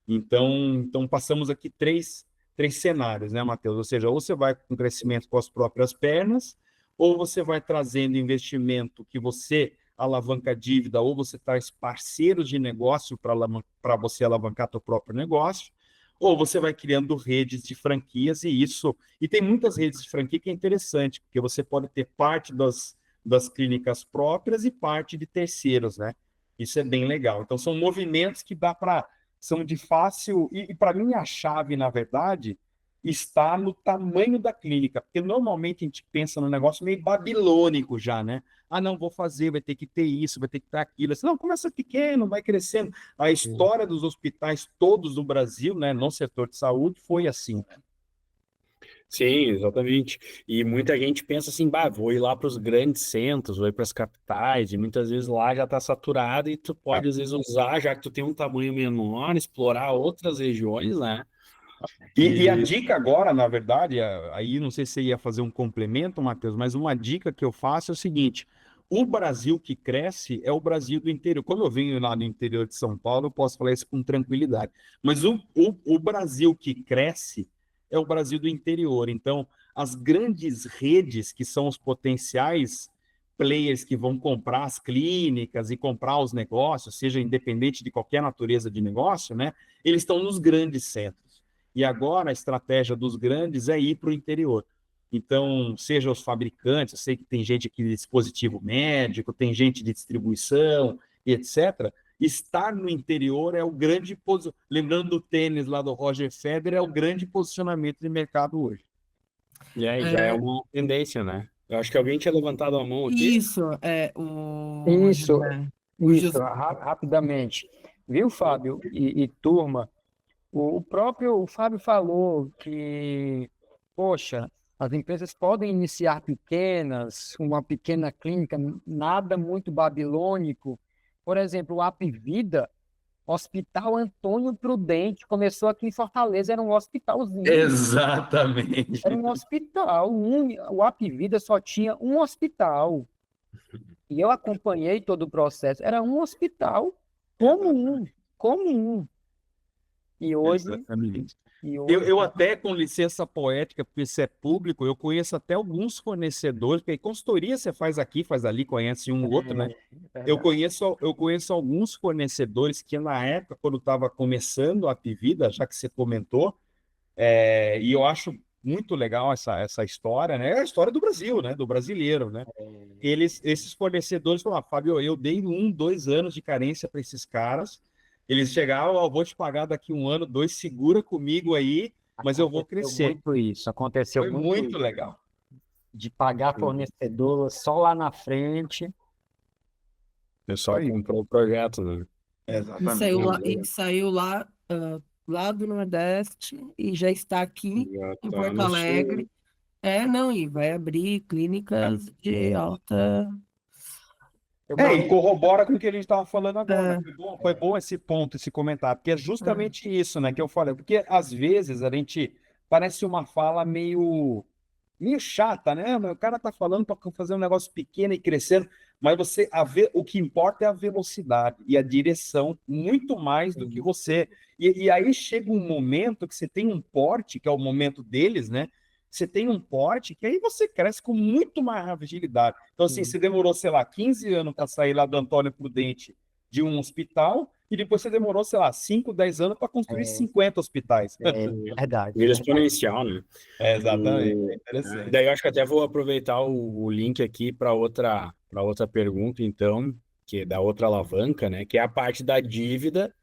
Então passamos aqui três cenários, né, Matheus? Ou seja, ou você vai com crescimento com as próprias pernas, ou você vai trazendo investimento que você alavanca a dívida, ou você traz parceiros de negócio para você alavancar seu próprio negócio, ou você vai criando redes de franquias e tem muitas redes de franquia que é interessante, porque você pode ter parte das clínicas próprias e parte de terceiros, né? Isso é bem legal. Então, são movimentos que são de fácil. E para mim, a chave, na verdade, está no tamanho da clínica, porque normalmente a gente pensa no negócio meio babilônico já, né? Ah, não, vou fazer, vai ter que ter isso, vai ter que ter aquilo. Assim, não, começa pequeno, vai crescendo. A história dos hospitais todos do Brasil, né, no setor de saúde, foi assim. Sim, exatamente. E muita gente pensa assim, bah, vou ir lá para os grandes centros, vou ir para as capitais, e muitas vezes lá já está saturado e tu pode às vezes usar, já que tu tem um tamanho menor, explorar outras regiões, né? E a dica agora, na verdade, aí não sei se você ia fazer um complemento, Matheus, mas uma dica que eu faço é o seguinte: o Brasil que cresce é o Brasil do interior. Como eu venho lá do interior de São Paulo, eu posso falar isso com tranquilidade. Mas o Brasil que cresce é o Brasil do interior. Então, as grandes redes, que são os potenciais players que vão comprar as clínicas e comprar os negócios, seja independente de qualquer natureza de negócio, né? Eles estão nos grandes centros. E agora a estratégia dos grandes é ir para o interior. Então, seja os fabricantes, eu sei que tem gente aqui de dispositivo médico, tem gente de distribuição, etc. Estar no interior é o grande posicionamento. Lembrando do tênis lá do Roger Federer, é o grande posicionamento de mercado hoje. E aí já é uma tendência, né? Eu acho que alguém tinha levantado a mão aqui. Isso, o Isso, José. isso, rapidamente. Viu, Fábio e turma? O próprio Fábio falou que, poxa, as empresas podem iniciar pequenas, uma pequena clínica, nada muito babilônico. Por exemplo, o Apvida, Hospital Antônio Prudente, começou aqui em Fortaleza, era um hospitalzinho. Exatamente. Era um hospital, o Apvida só tinha um hospital. E eu acompanhei todo o processo. Era um hospital comum. E hoje, Exatamente. e Eu, hoje eu até, com licença poética, porque isso é público, eu conheço até alguns fornecedores, porque consultoria você faz aqui, faz ali, conhece um ou outro, né? Eu conheço alguns fornecedores que na época, quando estava começando a Apvida, já que você comentou, e eu acho muito legal essa história, né? É a história do Brasil, né? Do brasileiro, né? Esses fornecedores falaram: Fábio, eu dei 1, 2 anos de carência para esses caras. Eles chegavam: ó, vou te pagar daqui 1 ano, 2, segura comigo aí, mas eu vou crescer. aconteceu Foi muito muito isso, legal. de pagar fornecedor só lá na frente. É só ir para o projeto, né? E saiu lá, lá do Nordeste e já está aqui Já em tá Porto no Alegre. sul. Não, e vai abrir clínicas de alta. E corrobora com o que a gente estava falando agora. É, Foi bom esse ponto, esse comentário, porque é justamente isso, né, que eu falei. Porque às vezes a gente parece uma fala meio chata, né? Mas o cara tá falando para fazer um negócio pequeno e crescendo, mas o que importa é a velocidade e a direção, muito mais do que você. E aí chega um momento que você tem um porte, que é o momento deles, né? Você tem um porte que aí você cresce com muito mais agilidade. Então, assim, você demorou, sei lá, 15 anos para sair lá do Antônio Prudente de um hospital, e depois você demorou, sei lá, 5, 10 anos para construir 50 hospitais. É verdade. Vira exponencial, né? Exatamente. É Daí interessante. eu acho que até vou aproveitar o link aqui para outra pergunta, então, que é da outra alavanca, né? Que é a parte da dívida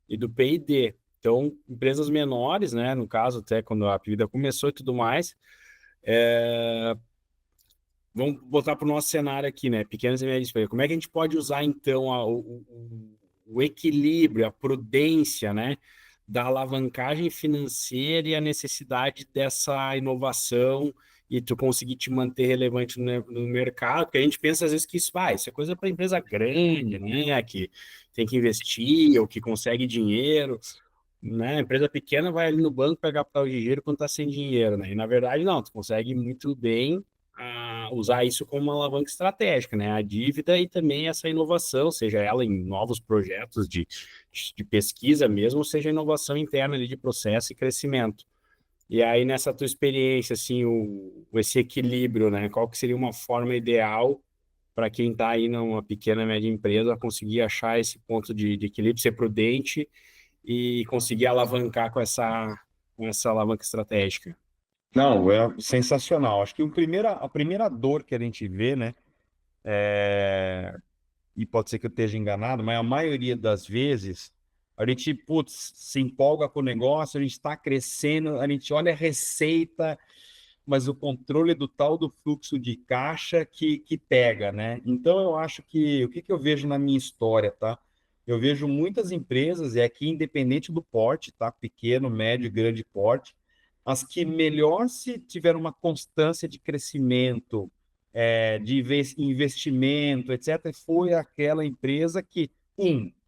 e do P&D. Então, empresas menores, né? No caso, até quando a vida começou e tudo mais, vamos botar para o nosso cenário aqui, né? Pequenas e médias empresas. Como é que a gente pode usar, então, o equilíbrio, a prudência, né? Da alavancagem financeira e a necessidade dessa inovação e tu conseguir te manter relevante no mercado, porque a gente pensa às vezes que isso é coisa para empresa grande, né? Que tem que investir ou que consegue dinheiro, né? A empresa pequena vai ali no banco pegar o dinheiro quando está sem dinheiro, né? E na verdade não, tu consegue muito bem usar isso como uma alavanca estratégica, né? A dívida e também essa inovação, seja ela em novos projetos de pesquisa mesmo, seja inovação interna ali de processo e crescimento. E aí, nessa tua experiência, assim, esse equilíbrio, né? Qual que seria uma forma ideal para quem está aí numa pequena, média empresa conseguir achar esse ponto de equilíbrio, ser prudente e conseguir alavancar com essa alavanca estratégica? Não, é sensacional. Acho que a primeira dor que a gente vê, né? E pode ser que eu esteja enganado, mas a maioria das vezes A gente, putz, se empolga com o negócio, a gente está crescendo, a gente olha a receita, mas o controle do tal do fluxo de caixa que pega, né? Então eu acho que o que que eu vejo na minha história, tá? Eu vejo muitas empresas, e aqui independente do porte, tá? Pequeno, médio, grande porte, as que melhor se tiveram uma constância de crescimento, de investimento, etc., foi aquela empresa que,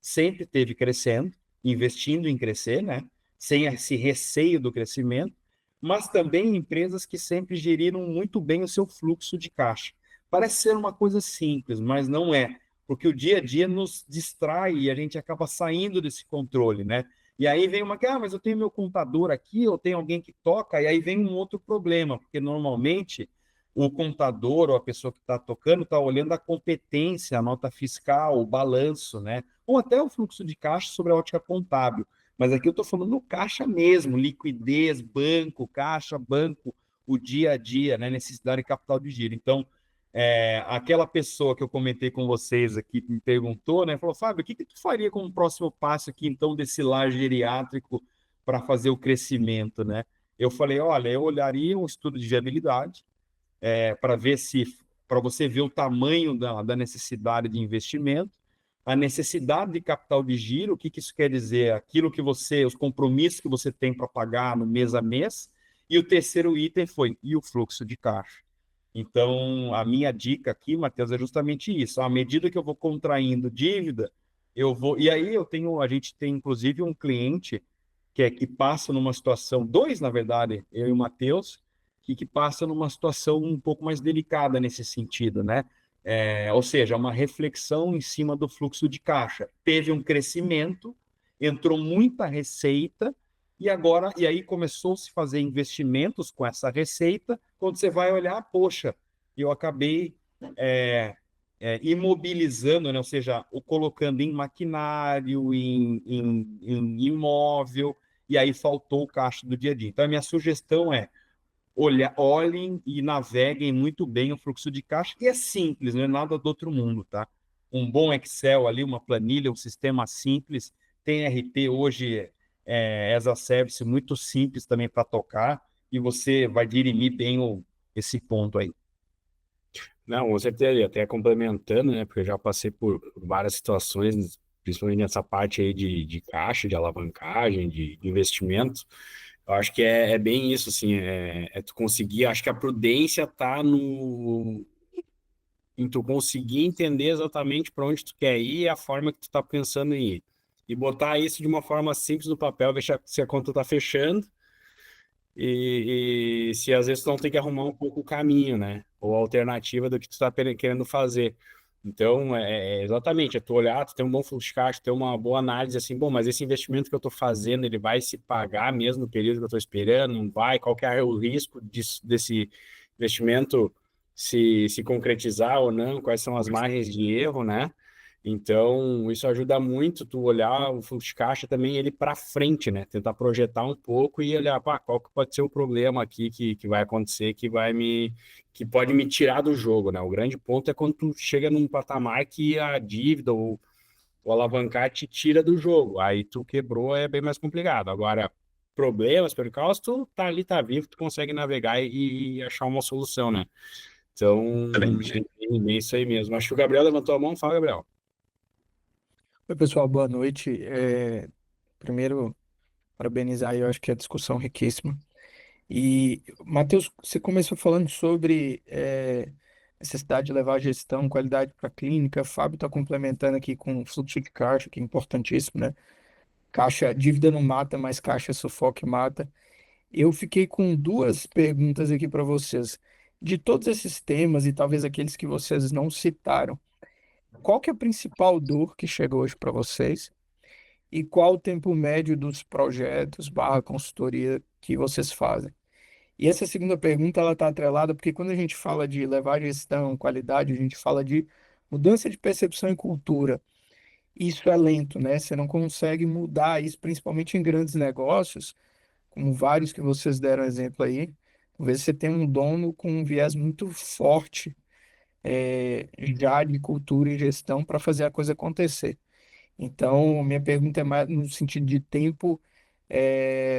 sempre teve crescendo, investindo em crescer, né? Sem esse receio do crescimento, mas também empresas que sempre geriram muito bem o seu fluxo de caixa. Parece ser uma coisa simples, mas não é, porque o dia a dia nos distrai e a gente acaba saindo desse controle, né? E aí vem uma que, mas eu tenho meu contador aqui, eu tenho alguém que toca, e aí vem um outro problema, porque normalmente o contador ou a pessoa que está tocando está olhando a competência, a nota fiscal, o balanço, né? Ou até o fluxo de caixa sobre a ótica contábil. Mas aqui eu estou falando no caixa mesmo, liquidez, banco, caixa, banco, o dia a dia, né? Necessidade de capital de giro. Então, aquela pessoa que eu comentei com vocês aqui, me perguntou, né? Falou, Fábio, o que que tu faria como próximo passo aqui, então, desse lar geriátrico para fazer o crescimento, né? Eu falei, olha, eu olharia um estudo de viabilidade, para ver se, para você ver o tamanho da necessidade de investimento, a necessidade de capital de giro, o que que isso quer dizer? Aquilo que você, os compromissos que você tem para pagar no mês a mês, e o terceiro item foi, e o fluxo de caixa. Então, a minha dica aqui, Matheus, é justamente isso. À medida que eu vou contraindo dívida, eu vou. E aí a gente tem inclusive um cliente que passa numa situação, dois, na verdade, eu e o Matheus, que passa numa situação um pouco mais delicada nesse sentido, né? Ou seja, uma reflexão em cima do fluxo de caixa. Teve um crescimento, entrou muita receita, e aí começou a se fazer investimentos com essa receita. Quando você vai olhar, poxa, eu acabei imobilizando, né? Ou seja, colocando em maquinário, em imóvel, e aí faltou o caixa do dia a dia. Então, a minha sugestão é olhem e naveguem muito bem o fluxo de caixa, que é simples, não é nada do outro mundo, tá? Um bom Excel ali, uma planilha, um sistema simples, tem RP hoje, as a service muito simples também para tocar, e você vai dirimir bem esse ponto aí. Não, com certeza, e até complementando, né? Porque eu já passei por várias situações, principalmente nessa parte aí de caixa, de alavancagem, de investimento. Eu acho que é bem isso, assim, tu conseguir, acho que a prudência tá em tu conseguir entender exatamente para onde tu quer ir e a forma que tu tá pensando em ir. E botar isso de uma forma simples no papel, ver se a conta tá fechando e se às vezes tu não tem que arrumar um pouco o caminho, né? Ou a alternativa do que tu tá querendo fazer. Então, exatamente, tu olhar, tu ter um bom fluxo de caixa, ter uma boa análise assim, bom, mas esse investimento que eu estou fazendo, ele vai se pagar mesmo no período que eu estou esperando? Não vai? Qual que é o risco desse investimento se concretizar ou não? Quais são as margens de erro, né? Então, isso ajuda muito tu olhar o fluxo de caixa também ele para frente, né? Tentar projetar um pouco e olhar, pá, qual que pode ser o problema aqui que vai acontecer, que pode me tirar do jogo, né? O grande ponto é quando tu chega num patamar que a dívida ou o alavancar te tira do jogo. Aí tu quebrou, é bem mais complicado. Agora, problemas, percalços, tu tá ali, tá vivo, tu consegue navegar e achar uma solução, né? Então, é isso aí mesmo. Acho que o Gabriel levantou a mão. Fala, Gabriel. Oi, pessoal, boa noite. Primeiro, parabenizar aí, eu acho que a discussão é riquíssima. E, Matheus, você começou falando sobre necessidade de levar a gestão, qualidade para a clínica. Fábio está complementando aqui com fluxo de caixa, que é importantíssimo, né? Caixa, dívida não mata, mas caixa sufoca e mata. Eu fiquei com duas perguntas aqui para vocês. De todos esses temas e talvez aqueles que vocês não citaram, qual que é a principal dor que chega hoje para vocês? E qual o tempo médio dos projetos barra consultoria que vocês fazem? E essa segunda pergunta, ela está atrelada porque quando a gente fala de levar gestão, qualidade, a gente fala de mudança de percepção e cultura. Isso é lento, né? Você não consegue mudar isso, principalmente em grandes negócios, como vários que vocês deram exemplo aí. Talvez você tenha um dono com um viés muito forte, já de cultura e gestão para fazer a coisa acontecer. Então, minha pergunta é mais no sentido de tempo,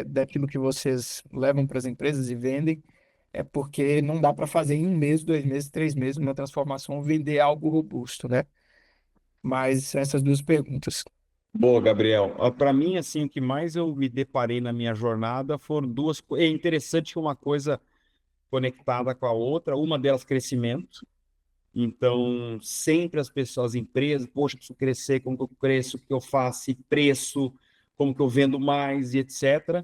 daquilo que vocês levam para as empresas e vendem, é porque não dá para fazer em 1 mês, 2 meses, 3 meses uma transformação, vender algo robusto, né? Mas são essas duas perguntas. Boa, Gabriel. Para mim, assim, o que mais eu me deparei na minha jornada foram duas coisas. É interessante que uma coisa conectada com a outra, uma delas crescimento. Então, sempre as pessoas, as empresas, poxa, preciso crescer, como que eu cresço, o que eu faço, e preço, como que eu vendo mais e etc.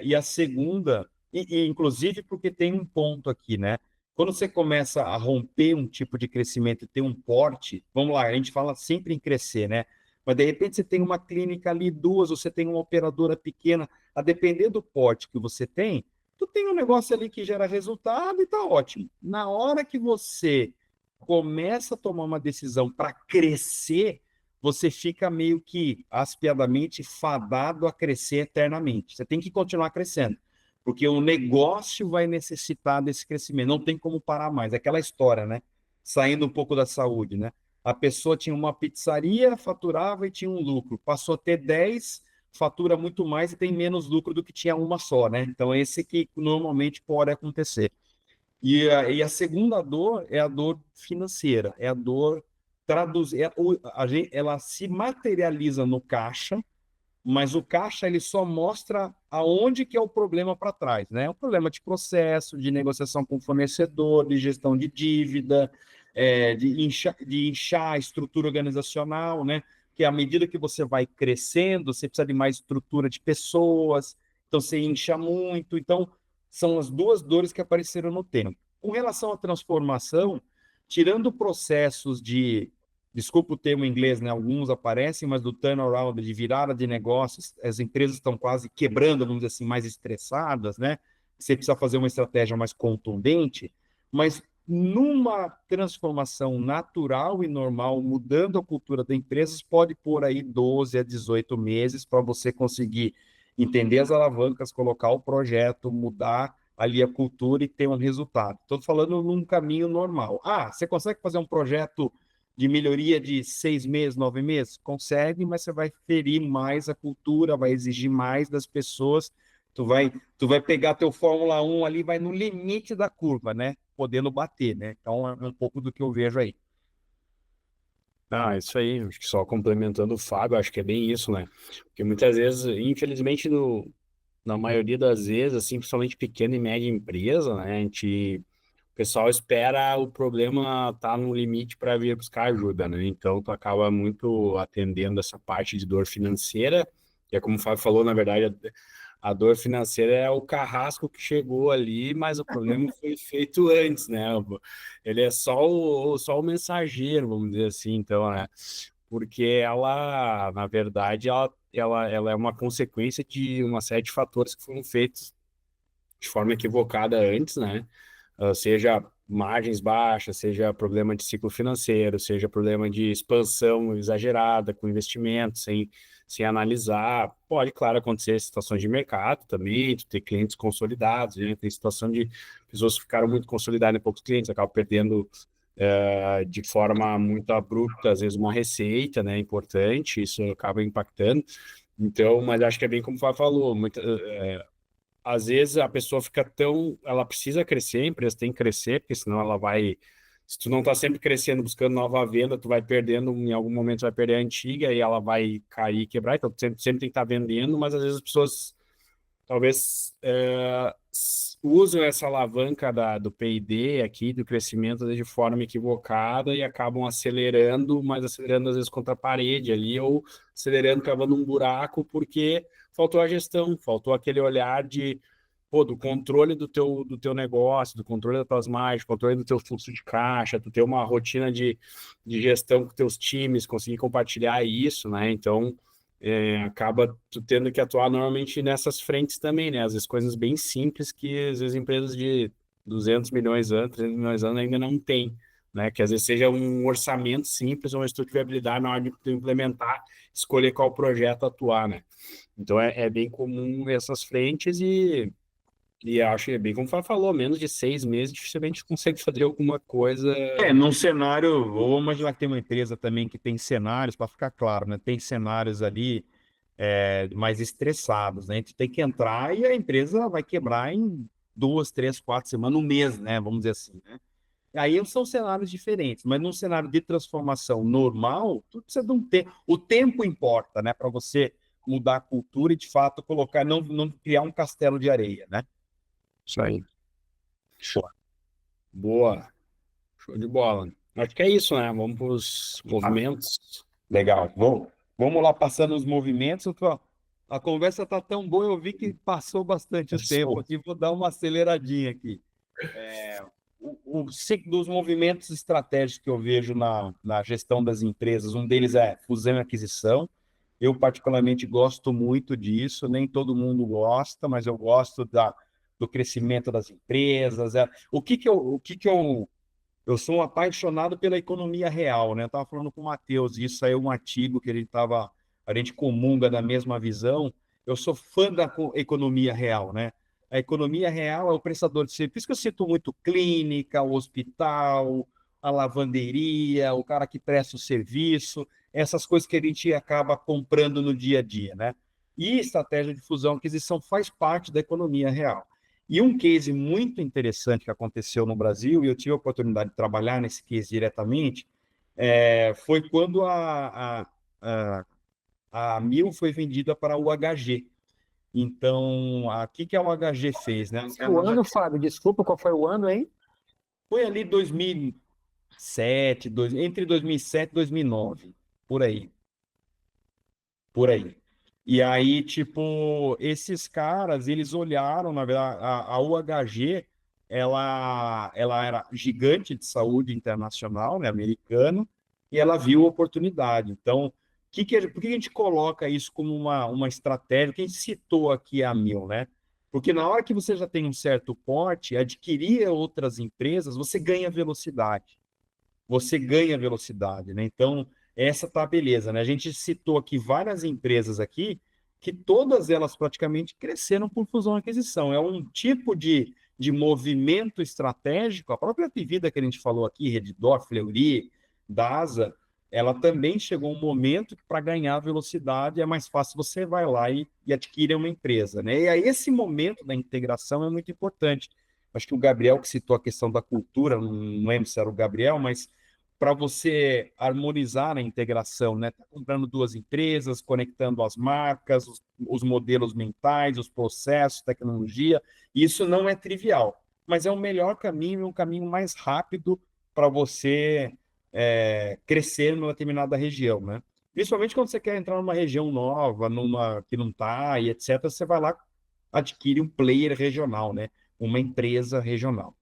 E a segunda, inclusive porque tem um ponto aqui, né? Quando você começa a romper um tipo de crescimento e ter um porte, vamos lá, a gente fala sempre em crescer, né? Mas de repente você tem uma clínica ali, duas, ou você tem uma operadora pequena, a depender do porte que você tem, tu tem um negócio ali que gera resultado e tá ótimo. Na hora que você começa a tomar uma decisão para crescer, você fica meio que aspiadamente fadado a crescer eternamente. Você tem que continuar crescendo, porque o negócio vai necessitar desse crescimento. Não tem como parar mais. Aquela história, né? Saindo um pouco da saúde, né? A pessoa tinha uma pizzaria, faturava e tinha um lucro. Passou a ter 10, fatura muito mais e tem menos lucro do que tinha uma só, né? Então, esse que normalmente pode acontecer. E a segunda dor é a dor financeira, é a dor traduzir, ela se materializa no caixa, mas o caixa ele só mostra aonde que é o problema para trás, né? É um problema de processo, de negociação com o fornecedor, de gestão de dívida, de inchar a estrutura organizacional, né? Que à medida que você vai crescendo, você precisa de mais estrutura de pessoas, então você incha muito. Então, são as duas dores que apareceram no tempo. Com relação à transformação, tirando processos de, desculpa o termo em inglês, né? Alguns aparecem, mas do turnaround, de virada de negócios, as empresas estão quase quebrando, vamos dizer assim, mais estressadas, né? Você precisa fazer uma estratégia mais contundente, mas numa transformação natural e normal, mudando a cultura da empresa, pode pôr aí 12 a 18 meses para você conseguir entender as alavancas, colocar o projeto, mudar ali a cultura e ter um resultado. Estou falando num caminho normal. Ah, você consegue fazer um projeto de melhoria de 6 meses, 9 meses? Consegue, mas você vai ferir mais a cultura, vai exigir mais das pessoas. Tu vai pegar teu Fórmula 1 ali, vai no limite da curva, né? Podendo bater, né? Então é um pouco do que eu vejo aí. Ah, isso aí, acho que só complementando o Fábio, acho que é bem isso, né? Porque muitas vezes, infelizmente, na maioria das vezes, assim, principalmente pequena e média empresa, né? O pessoal espera o problema estar no limite para vir buscar ajuda, né? Então, tu acaba muito atendendo essa parte de dor financeira, que é como o Fábio falou, na verdade, a dor financeira é o carrasco que chegou ali, mas o problema foi feito antes, né? Ele é só o mensageiro, vamos dizer assim, então, né? Porque ela, na verdade, ela é uma consequência de uma série de fatores que foram feitos de forma equivocada antes, né? Seja margens baixas, seja problema de ciclo financeiro, seja problema de expansão exagerada com investimentos, sem analisar. Pode, claro, acontecer situações de mercado também, tu ter clientes consolidados, né? Tem situação de pessoas que ficaram muito consolidadas em poucos clientes, acabam perdendo de forma muito abrupta, às vezes uma receita, né, importante, isso acaba impactando. Então, mas acho que é bem como o Fábio falou, às vezes a pessoa fica ela precisa crescer, a empresa tem que crescer, porque senão ela vai, se tu não está sempre crescendo, buscando nova venda, tu vai perdendo, em algum momento vai perder a antiga e ela vai cair, quebrar, então tu sempre tem que estar vendendo, mas às vezes as pessoas talvez usam essa alavanca do P&D aqui, do crescimento, de forma equivocada e acabam acelerando, mas acelerando às vezes contra a parede ali, ou acelerando, cavando um buraco, porque faltou a gestão, faltou aquele olhar do controle do teu negócio, do controle das tuas margens, controle do teu fluxo de caixa, tu ter uma rotina de gestão com teus times, conseguir compartilhar isso, né? Então, acaba tu tendo que atuar normalmente nessas frentes também, né? Às vezes coisas bem simples que às vezes empresas de 200 milhões anos, 300 milhões de anos ainda não têm, né? Que às vezes seja um orçamento simples, um estudo de viabilidade na hora de tu implementar, escolher qual projeto atuar, né? Então é bem comum essas frentes e E acho que é bem como o Fábio falou, menos de 6 meses, dificilmente consegue fazer alguma coisa. Num cenário, vou imaginar que tem uma empresa também que tem cenários, para ficar claro, né? Tem cenários ali mais estressados, né? A gente tem que entrar e a empresa vai quebrar em 2, 3, 4 semanas, um mês, né? Vamos dizer assim, né? Aí são cenários diferentes, mas num cenário de transformação normal, tudo precisa de um tempo. O tempo importa, né? Para você mudar a cultura e, de fato, colocar, não criar um castelo de areia, né? Isso aí. Boa. Show de bola. Acho que é isso, né? Vamos para os movimentos. Legal. Vamos lá passando os movimentos. A conversa está tão boa, eu vi que passou bastante o tempo aqui. Vou dar uma aceleradinha aqui. Dos movimentos estratégicos que eu vejo na gestão das empresas, um deles é fusão e aquisição. Eu, particularmente, gosto muito disso. Nem todo mundo gosta, mas eu gosto do crescimento das empresas. O que que eu sou um apaixonado pela economia real, né? Eu estava falando com o Matheus, isso aí é um artigo que a gente comunga da mesma visão. Eu sou fã da economia real, né? A economia real é o prestador de serviço, por isso que eu cito muito clínica, o hospital, a lavanderia, o cara que presta o serviço, essas coisas que a gente acaba comprando no dia a dia, né? E estratégia de fusão e aquisição faz parte da economia real. E um case muito interessante que aconteceu no Brasil, e eu tive a oportunidade de trabalhar nesse case diretamente, foi quando a Mil foi vendida para o UHG. Então, o que a UHG fez, né? O ano, Fábio, desculpa, qual foi o ano, hein? Foi ali 2007, entre 2007 e 2009, por aí. Por aí. E aí, tipo, esses caras, eles olharam, na verdade, a UHG, ela era gigante de saúde internacional, né, americano, e ela viu oportunidade. Então, por que a gente coloca isso como uma estratégia? Que a gente citou aqui a Mil, né? Porque na hora que você já tem um certo porte, adquirir outras empresas, você ganha velocidade. Você ganha velocidade, né? Então, essa tá beleza, né? A gente citou aqui várias empresas aqui que todas elas praticamente cresceram por fusão e aquisição. É um tipo de movimento estratégico. A própria Vivida que a gente falou aqui, Redditor, Fleury, Dasa, ela também chegou um momento que para ganhar velocidade é mais fácil você vai lá e adquire uma empresa, né? E aí esse momento da integração é muito importante. Acho que o Gabriel que citou a questão da cultura, não lembro se era o Gabriel, mas para você harmonizar a integração, né? Tá comprando duas empresas, conectando as marcas, os modelos mentais, os processos, tecnologia. Isso não é trivial, mas é o melhor caminho, um caminho mais rápido para você crescer numa determinada região, né? Principalmente quando você quer entrar numa região nova, numa que não está, e etc., você vai lá, adquire um player regional, né? Uma empresa regional.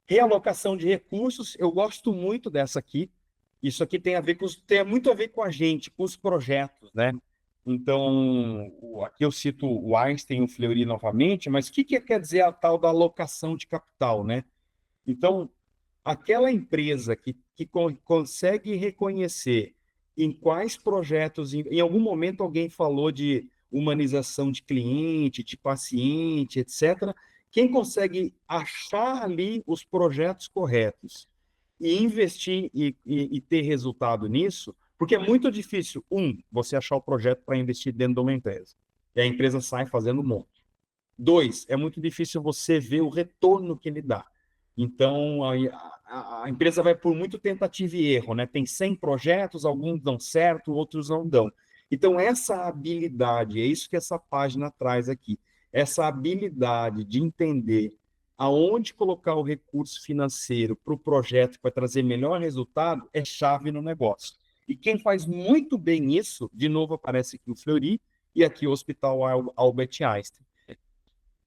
Realocação de recursos, eu gosto muito dessa aqui. Isso aqui tem muito a ver com a gente, com os projetos, né? Então, aqui eu cito o Einstein e o Fleury novamente, mas o que quer dizer a tal da alocação de capital, né? Então, aquela empresa que consegue reconhecer em quais projetos, em algum momento alguém falou de humanização de cliente, de paciente, etc. Quem consegue achar ali os projetos corretos e investir e ter resultado nisso, porque é muito difícil, você achar o projeto para investir dentro de uma empresa. E a empresa sai fazendo um monte. 2, é muito difícil você ver o retorno que ele dá. Então, a empresa vai por muito tentativa e erro, né? Tem 100 projetos, alguns dão certo, outros não dão. Então, essa habilidade, é isso que essa página traz aqui, essa habilidade de entender aonde colocar o recurso financeiro para o projeto que vai trazer melhor resultado é chave no negócio. E quem faz muito bem isso, de novo aparece aqui o Fleury e aqui o Hospital Albert Einstein.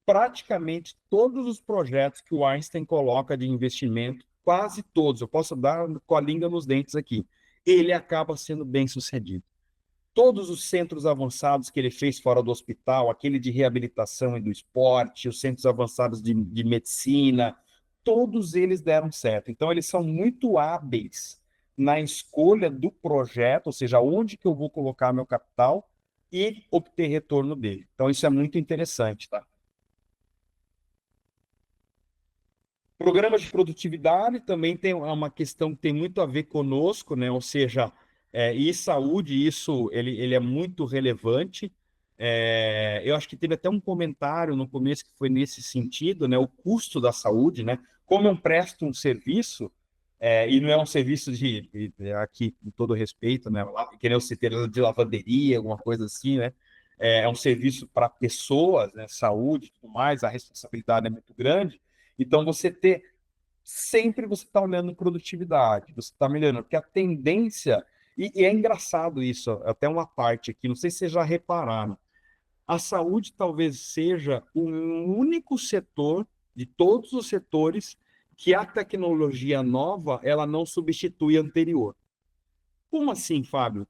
Praticamente todos os projetos que o Einstein coloca de investimento, quase todos, eu posso dar com a língua nos dentes aqui, ele acaba sendo bem sucedido. Todos os centros avançados que ele fez fora do hospital, aquele de reabilitação e do esporte, os centros avançados de medicina, todos eles deram certo. Então, eles são muito hábeis na escolha do projeto, ou seja, onde que eu vou colocar meu capital e obter retorno dele. Então, isso é muito interessante, tá? Programas de produtividade também tem uma questão que tem muito a ver conosco, né? Ou seja, e saúde, isso ele é muito relevante. Eu acho que teve até um comentário no começo que foi nesse sentido, né? O custo da saúde, né? Como eu presto um serviço, e não é um serviço aqui, com todo respeito, né? Que nem eu citei, de lavanderia, alguma coisa assim, né? É um serviço para pessoas, né? Saúde e tudo mais, a responsabilidade é muito grande. Então, sempre você está olhando produtividade, você está melhorando, porque a tendência, e é engraçado isso, até uma parte aqui, não sei se vocês já repararam, a saúde talvez seja o único setor, de todos os setores, que a tecnologia nova, ela não substitui a anterior. Como assim, Fábio?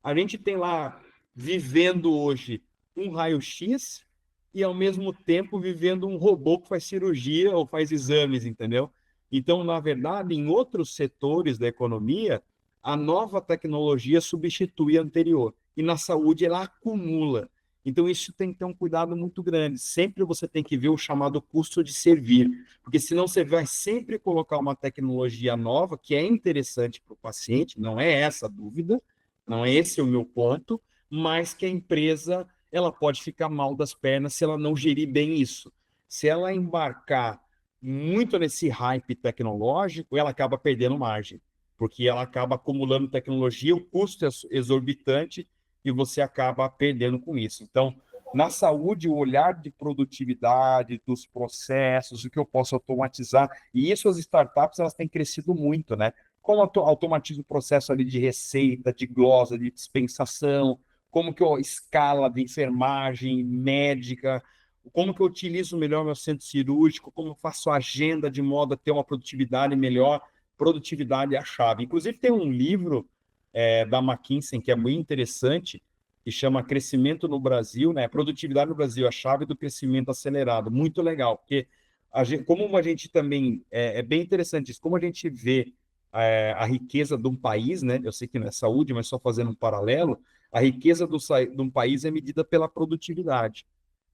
A gente tem lá, vivendo hoje, um raio-x e, ao mesmo tempo, vivendo um robô que faz cirurgia ou faz exames, entendeu? Então, na verdade, em outros setores da economia, a nova tecnologia substitui a anterior. E na saúde, ela acumula. Então, isso tem que ter um cuidado muito grande. Sempre você tem que ver o chamado custo de servir, porque senão você vai sempre colocar uma tecnologia nova, que é interessante para o paciente, não é essa a dúvida, não é esse o meu ponto, mas que a empresa ela pode ficar mal das pernas se ela não gerir bem isso. Se ela embarcar muito nesse hype tecnológico, ela acaba perdendo margem, porque ela acaba acumulando tecnologia, o custo é exorbitante e você acaba perdendo com isso. Então, na saúde, o olhar de produtividade, dos processos, o que eu posso automatizar, e isso as startups elas têm crescido muito, né? Como automatiza o processo ali de receita, de glosa, de dispensação, como que eu escala de enfermagem, médica, como que eu utilizo melhor meu centro cirúrgico, como eu faço a agenda de modo a ter uma produtividade melhor. Produtividade é a chave. Inclusive, tem um livro da McKinsey que é muito interessante, que chama Crescimento no Brasil, né? Produtividade no Brasil, a chave do crescimento acelerado. Muito legal, porque como a gente também, é bem interessante isso, como a gente vê a riqueza de um país, né? Eu sei que não é saúde, mas só fazendo um paralelo, a riqueza de um país é medida pela produtividade.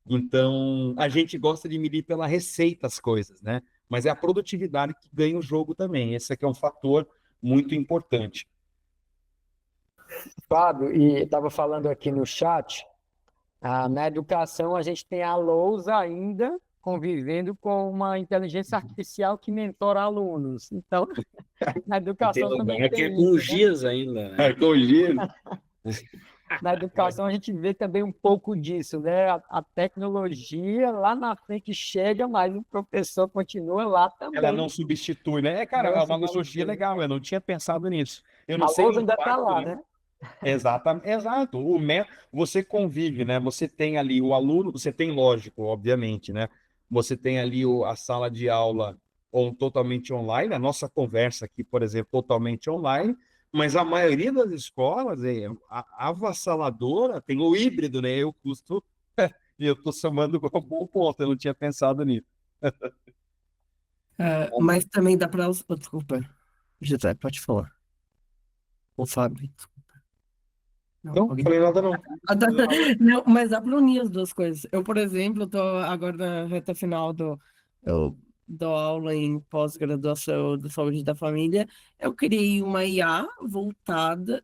Então, a gente gosta de medir pela receita as coisas, né? Mas é a produtividade que ganha o jogo também. Esse aqui é um fator muito importante. Fábio, e estava falando aqui no chat, na educação a gente tem a lousa ainda convivendo com uma inteligência artificial que mentora alunos. Então, na educação também Aqui é tem com isso, os né? dias ainda, né? Na educação a gente vê também um pouco disso, né? A tecnologia lá na frente chega, mas o professor continua lá Ela não também. substitui, né? Cara, Não é uma analogia substitui. legal, eu não tinha pensado nisso. Eu não A sei o lousa ainda está impacto, lá, né? né? Exatamente, exato. Você convive, né? Você tem ali o aluno, você tem, lógico, obviamente, né? Você tem ali a sala de aula totalmente online, a nossa conversa aqui, por exemplo, totalmente online, mas a maioria das escolas a avassaladora tem o híbrido, né? Eu estou somando com um bom ponto, eu não tinha pensado nisso. Mas também dá para... Desculpa, José, pode falar. O Fábio. Não, Não, falei nada não. Não, mas dá para unir as duas coisas. Eu, por exemplo, estou agora na reta final eu dou aula em pós-graduação de saúde da família. Eu criei uma IA voltada,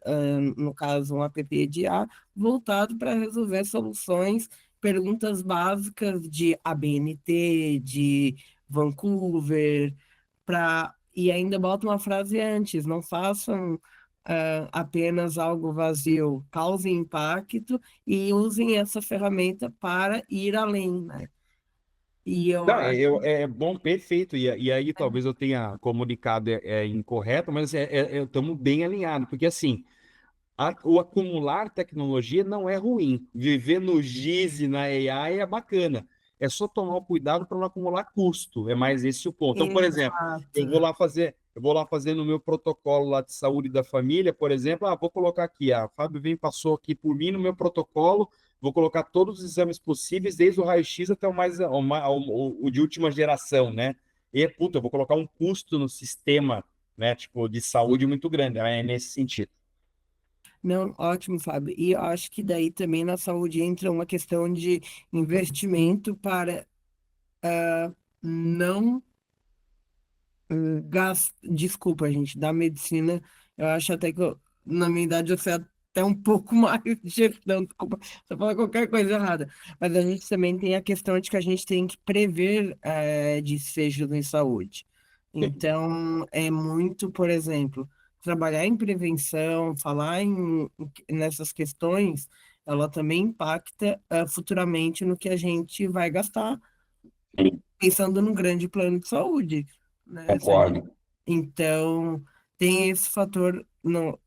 no caso, um app de IA, voltado para resolver soluções, perguntas básicas de ABNT, de Vancouver, e ainda bota uma frase antes, não façam apenas algo vazio, causem impacto e usem essa ferramenta para ir além, né? E eu Não, acho. é bom, perfeito. E aí talvez eu tenha comunicado incorreto, mas estamos bem alinhados, porque assim, o acumular tecnologia não é ruim. Viver no giz e na AI é bacana. É só tomar o cuidado para não acumular custo. É mais esse o ponto. Então, por exemplo, Exato. eu vou lá fazer no meu protocolo lá de saúde da família, por exemplo, vou colocar aqui, a Fábio passou aqui por mim no meu protocolo, vou colocar todos os exames possíveis, desde o raio-x até o de última geração, né? E, puta, eu vou colocar um custo no sistema, né, tipo, de saúde muito grande, é nesse sentido. Não, ótimo, Fábio. E eu acho que daí também na saúde entra uma questão de investimento para não Desculpa, gente, da medicina, eu acho até que na minha idade eu sei até um pouco mais de gestão, desculpa se eu falar qualquer coisa errada, mas a gente também tem a questão de que a gente tem que prever desfechos em saúde. Então, é muito, por exemplo, trabalhar em prevenção, falar nessas questões, ela também impacta futuramente no que a gente vai gastar pensando no grande plano de saúde, né? Concordo. Então, tem esse fator, não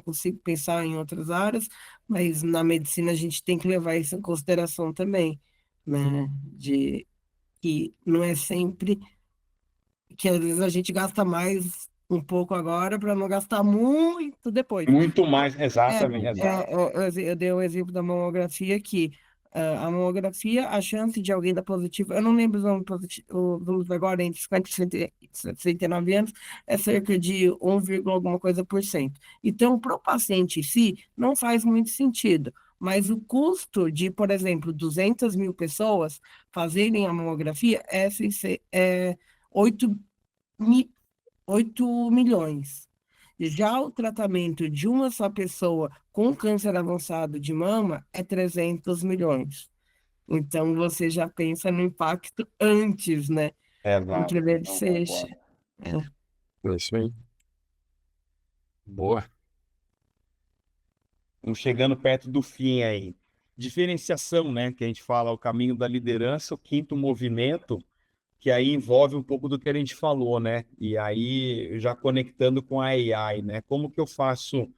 consigo pensar em outras áreas, mas na medicina a gente tem que levar isso em consideração também, né? De que não é sempre que às vezes a gente gasta mais um pouco agora para não gastar muito depois. Muito mais, É, exatamente, exato. eu dei o exemplo da mamografia que a mamografia, a chance de alguém dar positivo, eu não lembro os números agora, entre 50 e 69 anos, é cerca de 1, alguma coisa por cento. Então, para o paciente em si, não faz muito sentido. Mas o custo de, por exemplo, 200 mil pessoas fazerem a mamografia é 8, 8 milhões. Já o tratamento de uma só pessoa com câncer avançado de mama é 300 milhões. Então, você já pensa no impacto antes, né? Em Exato. primeiro Não seja. concordo. É isso aí. Boa. Vamos chegando perto do fim aí. Diferenciação, né? Que a gente fala, o caminho da liderança, o quinto movimento, que aí envolve um pouco do que a gente falou, né? E aí, já conectando com a AI, né? Como que eu faço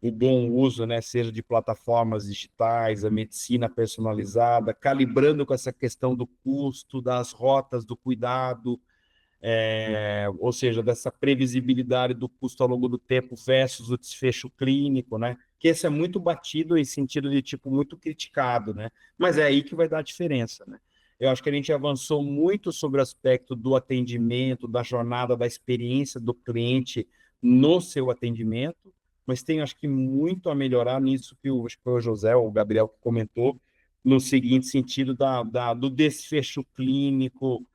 o bom uso, né? Seja de plataformas digitais, a medicina personalizada, calibrando com essa questão do custo, das rotas, do cuidado, ou seja, dessa previsibilidade do custo ao longo do tempo versus o desfecho clínico, né? Que esse é muito batido em sentido de tipo muito criticado, né? Mas é aí que vai dar a diferença, né? Eu acho que a gente avançou muito sobre o aspecto do atendimento, da jornada, da experiência do cliente no seu atendimento, mas tem, acho que, muito a melhorar nisso que acho que foi o José ou o Gabriel que comentou, no seguinte sentido do desfecho clínico,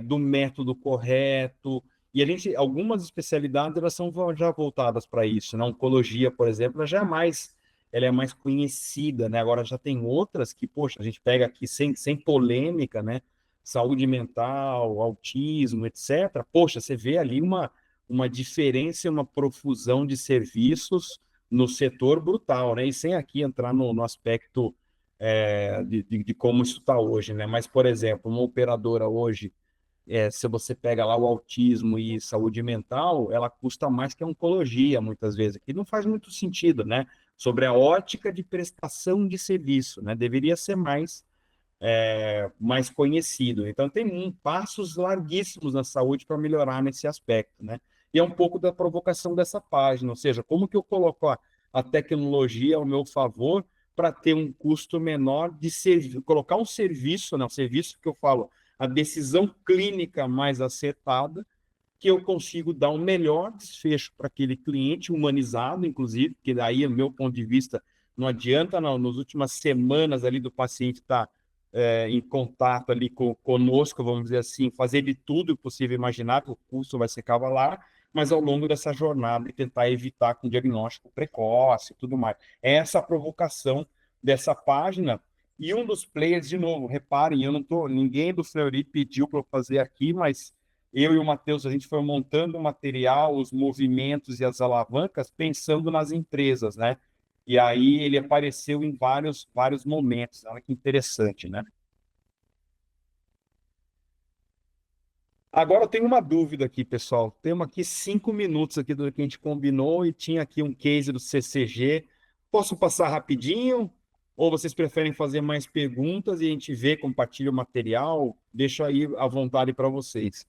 do método correto. E a gente, algumas especialidades elas são já voltadas para isso. Na oncologia, por exemplo, ela é mais conhecida, né? Agora já tem outras que, poxa, a gente pega aqui sem polêmica, né? Saúde mental, autismo, etc. Poxa, você vê ali uma diferença e uma profusão de serviços no setor brutal, né? E sem aqui entrar no aspecto de como isso está hoje, né? Mas, por exemplo, uma operadora hoje, se você pega lá o autismo e saúde mental, ela custa mais que a oncologia, muitas vezes, que não faz muito sentido, né? Sobre a ótica de prestação de serviço, né? Deveria ser mais conhecido. Então, tem passos larguíssimos na saúde para melhorar nesse aspecto, né? E é um pouco da provocação dessa página, ou seja, como que eu coloco a tecnologia ao meu favor para ter um custo menor de colocar um serviço, né? Um serviço que eu falo, a decisão clínica mais acertada, que eu consigo dar um melhor desfecho para aquele cliente, humanizado, inclusive, que daí, do meu ponto de vista, não adianta, não, nas últimas semanas ali do paciente estar em contato ali conosco, vamos dizer assim, fazer de tudo possível imaginar que o custo vai se cavalar, mas ao longo dessa jornada tentar evitar com diagnóstico precoce e tudo mais. Essa provocação dessa página. E um dos players, de novo, reparem, ninguém do Fleury pediu para eu fazer aqui, mas eu e o Matheus, a gente foi montando o material, os movimentos e as alavancas, pensando nas empresas, né? E aí ele apareceu em vários momentos. Olha que interessante, né? Agora eu tenho uma dúvida aqui, pessoal. Temos aqui 5 minutos aqui do que a gente combinou e tinha aqui um case do CCG. Posso passar rapidinho? Ou vocês preferem fazer mais perguntas e a gente vê, compartilha o material? Deixo aí à vontade para vocês.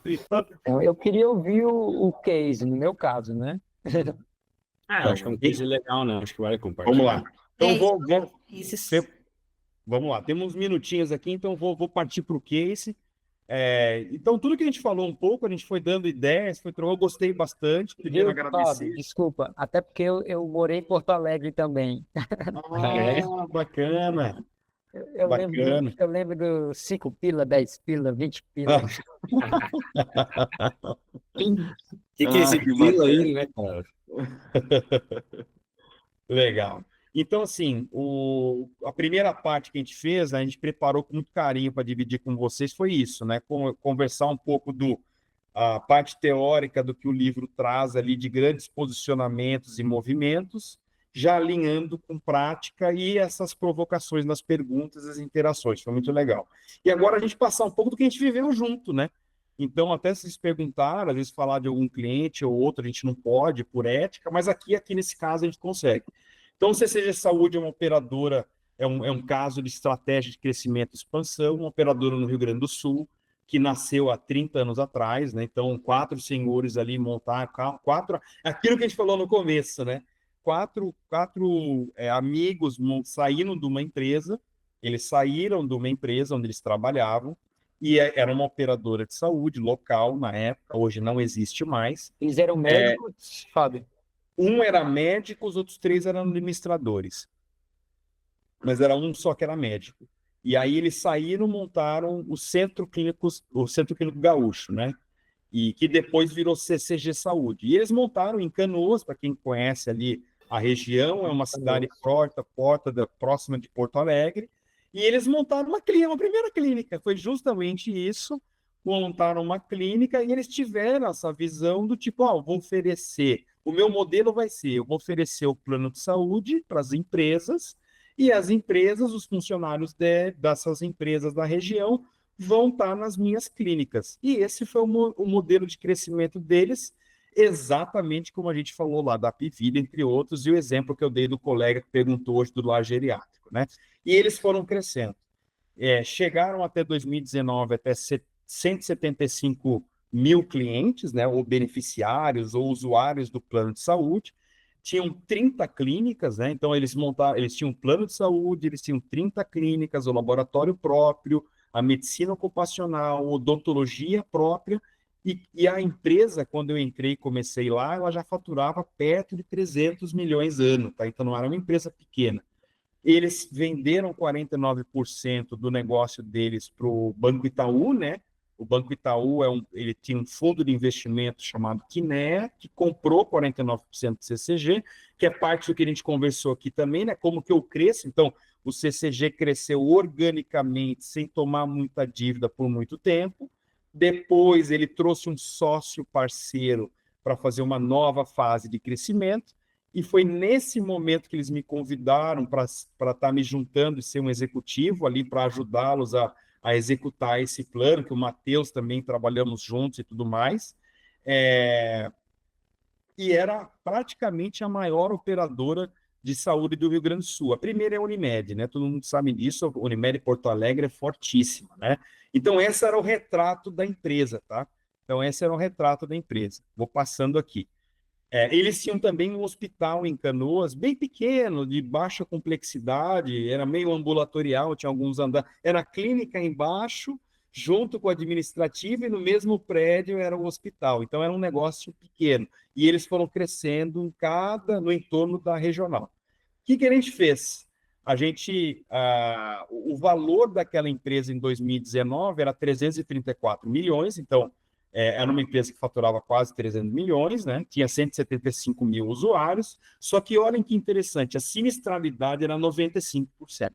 Então, eu queria ouvir o case, no meu caso, né? Acho que é um case legal, né? Acho que vale compartilhar. Vamos lá. Então, Isso. vamos lá. Temos uns minutinhos aqui, então vou partir para o case. Então, tudo que a gente falou um pouco, a gente foi dando ideias, eu gostei bastante, queria Viu, agradecer. Fábio? Desculpa, até porque eu morei em Porto Alegre também. Bacana. Bacana. Eu lembro do 5 pila, 10 pila, 20 pila. Que é esse Que pila bacana. aí, né, cara? Legal. Então, assim, a primeira parte que a gente fez, a gente preparou com muito carinho para dividir com vocês, foi isso, né? Conversar um pouco a parte teórica do que o livro traz ali de grandes posicionamentos e movimentos, já alinhando com prática e essas provocações nas perguntas, as interações. Foi muito legal. E agora a gente passar um pouco do que a gente viveu junto, né? Então, até se vocês perguntaram, às vezes falar de algum cliente ou outro, a gente não pode, por ética, mas aqui nesse caso, a gente consegue. Então, o CCG Saúde é uma operadora, é um caso de estratégia de crescimento e expansão, uma operadora no Rio Grande do Sul, que nasceu há 30 anos atrás, né? Então, 4 senhores ali montaram, aquilo que a gente falou no começo, né? Quatro amigos saíram de uma empresa, eles saíram de uma empresa onde eles trabalhavam, e era uma operadora de saúde local na época, hoje não existe mais. Eles eram médicos, Fábio? Um era médico, os outros 3 eram administradores. Mas era um só que era médico. E aí eles saíram, montaram o Centro Clínico Gaúcho, né? E que depois virou CCG Saúde. E eles montaram em Canoas, para quem conhece ali a região, é uma cidade próxima de Porto Alegre, e eles montaram uma primeira clínica. Foi justamente isso, montaram uma clínica e eles tiveram essa visão do tipo, vou oferecer, o meu modelo vai ser, eu vou oferecer o plano de saúde para as empresas, e as empresas, os funcionários dessas empresas da região vão estar nas minhas clínicas. E esse foi o modelo de crescimento deles, exatamente como a gente falou lá da Apivida, entre outros, e o exemplo que eu dei do colega que perguntou hoje do lar geriátrico, né? E eles foram crescendo. Chegaram até 2019 até 175 mil clientes, né, ou beneficiários ou usuários do plano de saúde. Tinham 30 clínicas, né? Então eles tinham um plano de saúde, eles tinham 30 clínicas, o laboratório próprio, a medicina ocupacional, odontologia própria, e a empresa, quando eu entrei e comecei lá, ela já faturava perto de 300 milhões ano, tá? Então não era uma empresa pequena. Eles venderam 49% do negócio deles para o Banco Itaú, né? O Banco Itaú ele tinha um fundo de investimento chamado Kinea, que comprou 49% do CCG, que é parte do que a gente conversou aqui também, né? Como que eu cresço. Então, o CCG cresceu organicamente, sem tomar muita dívida por muito tempo. Depois, ele trouxe um sócio parceiro para fazer uma nova fase de crescimento. E foi nesse momento que eles me convidaram para estar me juntando e ser um executivo ali para ajudá-los a executar esse plano, que o Matheus também trabalhamos juntos e tudo mais. E era praticamente a maior operadora de saúde do Rio Grande do Sul. A primeira é a Unimed, né? Todo mundo sabe disso, a Unimed Porto Alegre é fortíssima, né? Então, esse era o retrato da empresa, tá? Então, esse era o retrato da empresa. Vou passando aqui. Eles tinham também um hospital em Canoas, bem pequeno, de baixa complexidade, era meio ambulatorial, tinha alguns andares. Era a clínica embaixo, junto com o administrativo, e no mesmo prédio era o hospital. Então era um negócio pequeno. E eles foram crescendo no entorno da regional. O que a gente fez? O valor daquela empresa em 2019 era 334 milhões, então era uma empresa que faturava quase 300 milhões, né? Tinha 175 mil usuários, só que olhem que interessante, a sinistralidade era 95%.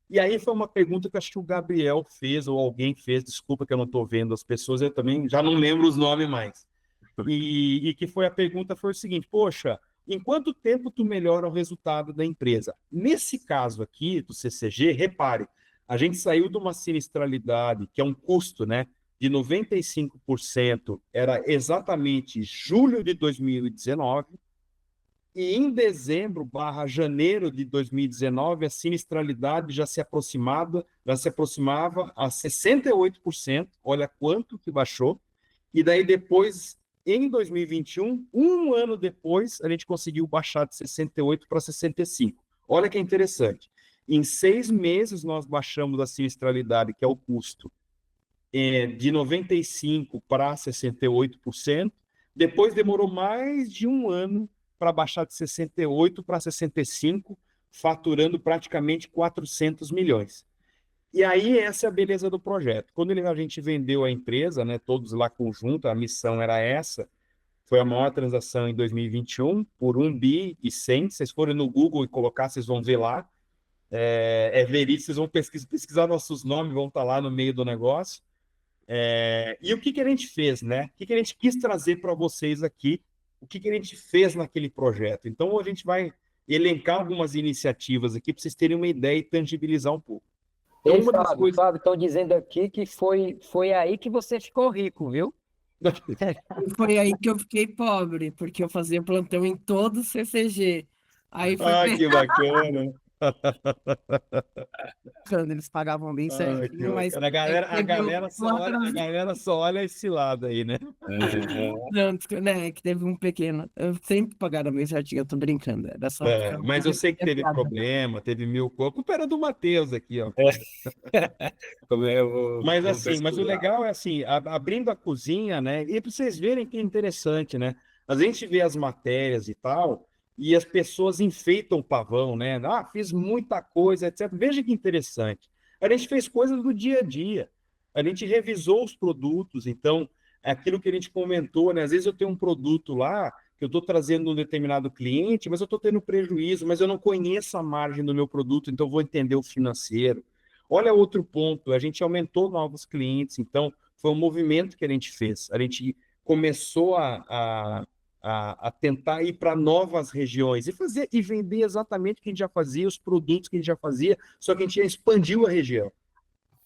E aí foi uma pergunta que acho que o Gabriel fez, ou alguém fez, desculpa que eu não estou vendo as pessoas, eu também já não lembro os nomes mais. E que a pergunta foi o seguinte, poxa, em quanto tempo tu melhora o resultado da empresa? Nesse caso aqui, do CCG, repare, a gente saiu de uma sinistralidade, que é um custo, né? De 95%, era exatamente julho de 2019, e em dezembro/janeiro de 2019, a sinistralidade já se aproximava a 68%, olha quanto que baixou, e daí depois, em 2021, um ano depois, a gente conseguiu baixar de 68 para 65. Olha que interessante, em 6 meses nós baixamos a sinistralidade, que é o custo, de 95% para 68%, depois demorou mais de um ano para baixar de 68% para 65%, faturando praticamente 400 milhões. E aí, essa é a beleza do projeto. Quando a gente vendeu a empresa, né, todos lá conjunto, a missão era essa, foi a maior transação em 2021, por 1,1 bi. Se vocês forem no Google e colocar, vocês vão ver lá. É verídico, vocês vão pesquisar nossos nomes, vão estar lá no meio do negócio. E o que a gente fez, né? O que a gente quis trazer para vocês aqui, o que a gente fez naquele projeto. Então, a gente vai elencar algumas iniciativas aqui para vocês terem uma ideia e tangibilizar um pouco. Então, Ei, uma das Fábio, coisas... Fábio, estão dizendo aqui que foi aí que você ficou rico, viu? E foi aí que eu fiquei pobre, porque eu fazia plantão em todo o CCG. Aí foi Ah, que bacana. pegando, eles pagavam bem Ah, que certinho, mas bacana. A galera, a teve galera só uma olha, a galera só olha esse lado aí, né? transição, né, que teve um pequeno. Eu sempre pagaram bem certinho, eu tô brincando. Era só porque eu Mas eu sei que é teve piada. problema, teve mil coisas. A culpa era do Matheus aqui, ó. Como eu vou, Mas vou assim, mas o pesquisar. legal é assim, abrindo a cozinha, né? E para vocês verem que é interessante, né? A gente vê as matérias e tal, e as pessoas enfeitam o pavão, né? Ah, fiz muita coisa, etc. Veja que interessante. A gente fez coisas do dia a dia. A gente revisou os produtos, então, é aquilo que a gente comentou, né? Às vezes eu tenho um produto lá que eu estou trazendo um determinado cliente, mas eu estou tendo prejuízo, mas eu não conheço a margem do meu produto, então eu vou entender o financeiro. Olha outro ponto, a gente aumentou novos clientes, então foi um movimento que a gente fez. A gente começou a tentar ir para novas regiões e fazer e vender exatamente o que a gente já fazia, os produtos que a gente já fazia, só que a gente já expandiu a região.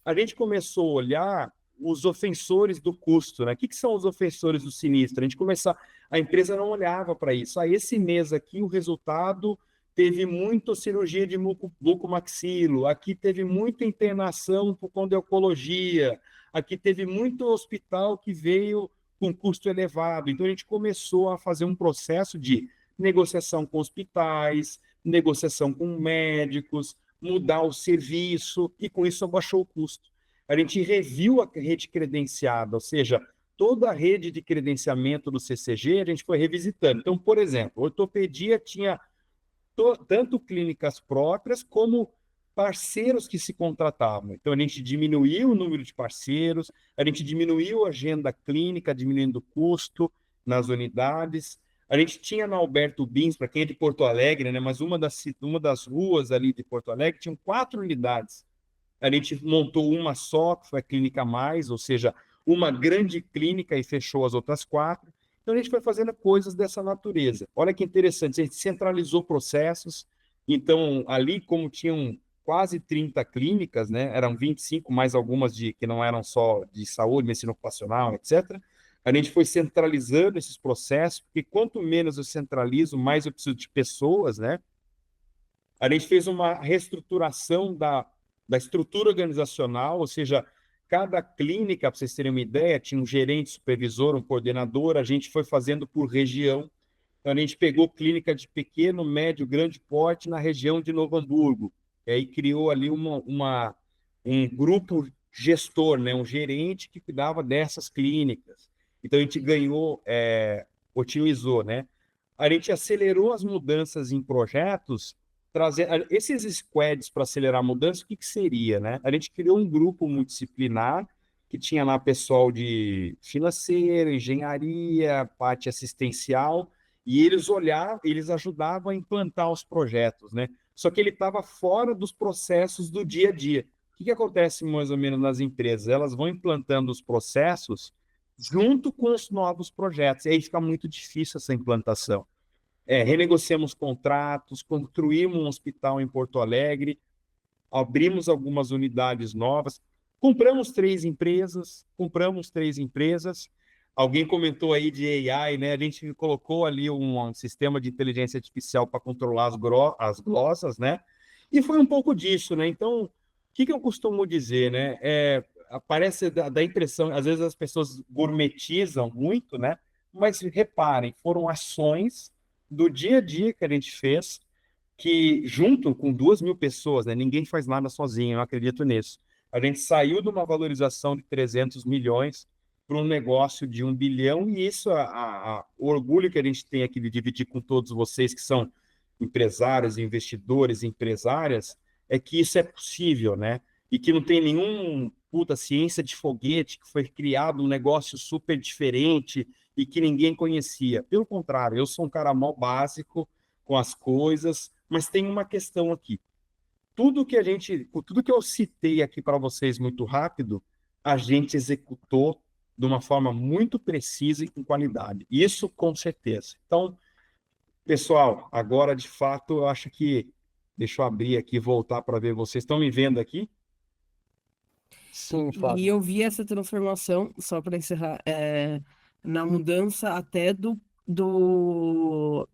A gente começou a olhar os ofensores do custo, né? O que são os ofensores do sinistro? A gente começou, a empresa não olhava para isso. Esse mês aqui o resultado teve muita cirurgia de bucomaxilo, aqui teve muita internação por conta de oncologia, aqui teve muito hospital que veio com custo elevado. Então a gente começou a fazer um processo de negociação com hospitais, negociação com médicos, mudar o serviço e com isso abaixou o custo. A gente reviu a rede credenciada, ou seja, toda a rede de credenciamento do CCG a gente foi revisitando. Então, por exemplo, a ortopedia tinha tanto clínicas próprias como parceiros que se contratavam. Então, a gente diminuiu o número de parceiros, a gente diminuiu a agenda clínica, diminuindo o custo nas unidades. A gente tinha na Alberto Bins, para quem é de Porto Alegre, né, mas uma das ruas ali de Porto Alegre tinham 4 unidades. A gente montou uma só, que foi a Clínica Mais, ou seja, uma grande clínica e fechou as outras 4. Então, a gente foi fazendo coisas dessa natureza. Olha que interessante, a gente centralizou processos. Então, ali, como tinham quase 30 clínicas, né? Eram 25, mais algumas que não eram só de saúde, medicina ocupacional, etc. A gente foi centralizando esses processos, porque quanto menos eu centralizo, mais eu preciso de pessoas, né? A gente fez uma reestruturação da estrutura organizacional, ou seja, cada clínica, para vocês terem uma ideia, tinha um gerente, supervisor, um coordenador, a gente foi fazendo por região. Então, a gente pegou clínica de pequeno, médio, grande porte na região de Novo Hamburgo. E aí criou ali um grupo gestor, né? Um gerente que cuidava dessas clínicas. Então, a gente otimizou, né? A gente acelerou as mudanças em projetos, trazer esses squads para acelerar a mudança, o que seria, né? A gente criou um grupo multidisciplinar que tinha lá pessoal de financeira, engenharia, parte assistencial, e eles ajudavam a implantar os projetos, né? Só que ele estava fora dos processos do dia a dia. O que acontece mais ou menos nas empresas? Elas vão implantando os processos junto com os novos projetos, e aí fica muito difícil essa implantação. Renegociamos contratos, construímos um hospital em Porto Alegre, abrimos algumas unidades novas, compramos três empresas. Alguém comentou aí de AI, né? A gente colocou ali um sistema de inteligência artificial para controlar as glossas, né? E foi um pouco disso, né? Então, o que eu costumo dizer, né? Parece da impressão, às vezes as pessoas gourmetizam muito, né? Mas reparem, foram ações do dia a dia que a gente fez, que junto com 2.000 pessoas, né? Ninguém faz nada sozinho, eu acredito nisso. A gente saiu de uma valorização de 300 milhões para um negócio de 1 bilhão, e isso, o orgulho que a gente tem aqui de dividir com todos vocês, que são empresários, investidores, empresárias, é que isso é possível, né? E que não tem nenhum puta ciência de foguete que foi criado um negócio super diferente e que ninguém conhecia. Pelo contrário, eu sou um cara mal básico com as coisas, mas tem uma questão aqui. Tudo que eu citei aqui para vocês muito rápido, a gente executou de uma forma muito precisa e com qualidade. Isso com certeza. Então, pessoal, agora de fato, eu acho que deixa eu abrir aqui e voltar para ver vocês. Estão me vendo aqui? Sim, E Fábio. eu vi essa transformação, só para encerrar, na mudança até do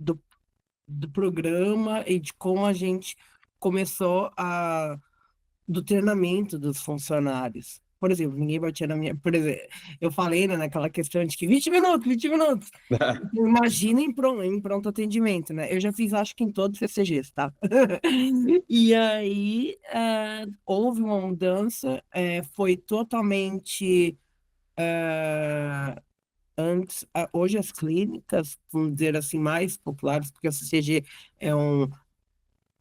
programa e de como a gente começou do treinamento dos funcionários. Por exemplo, ninguém batia na minha. Por exemplo, eu falei, né, naquela questão de que 20 minutos, 20 minutos. Então, imagina em pronto atendimento, né? Eu já fiz, acho que em todos os CCGs, tá? E aí houve uma mudança, foi totalmente. Antes, hoje as clínicas, vamos dizer assim, mais populares, porque a CCG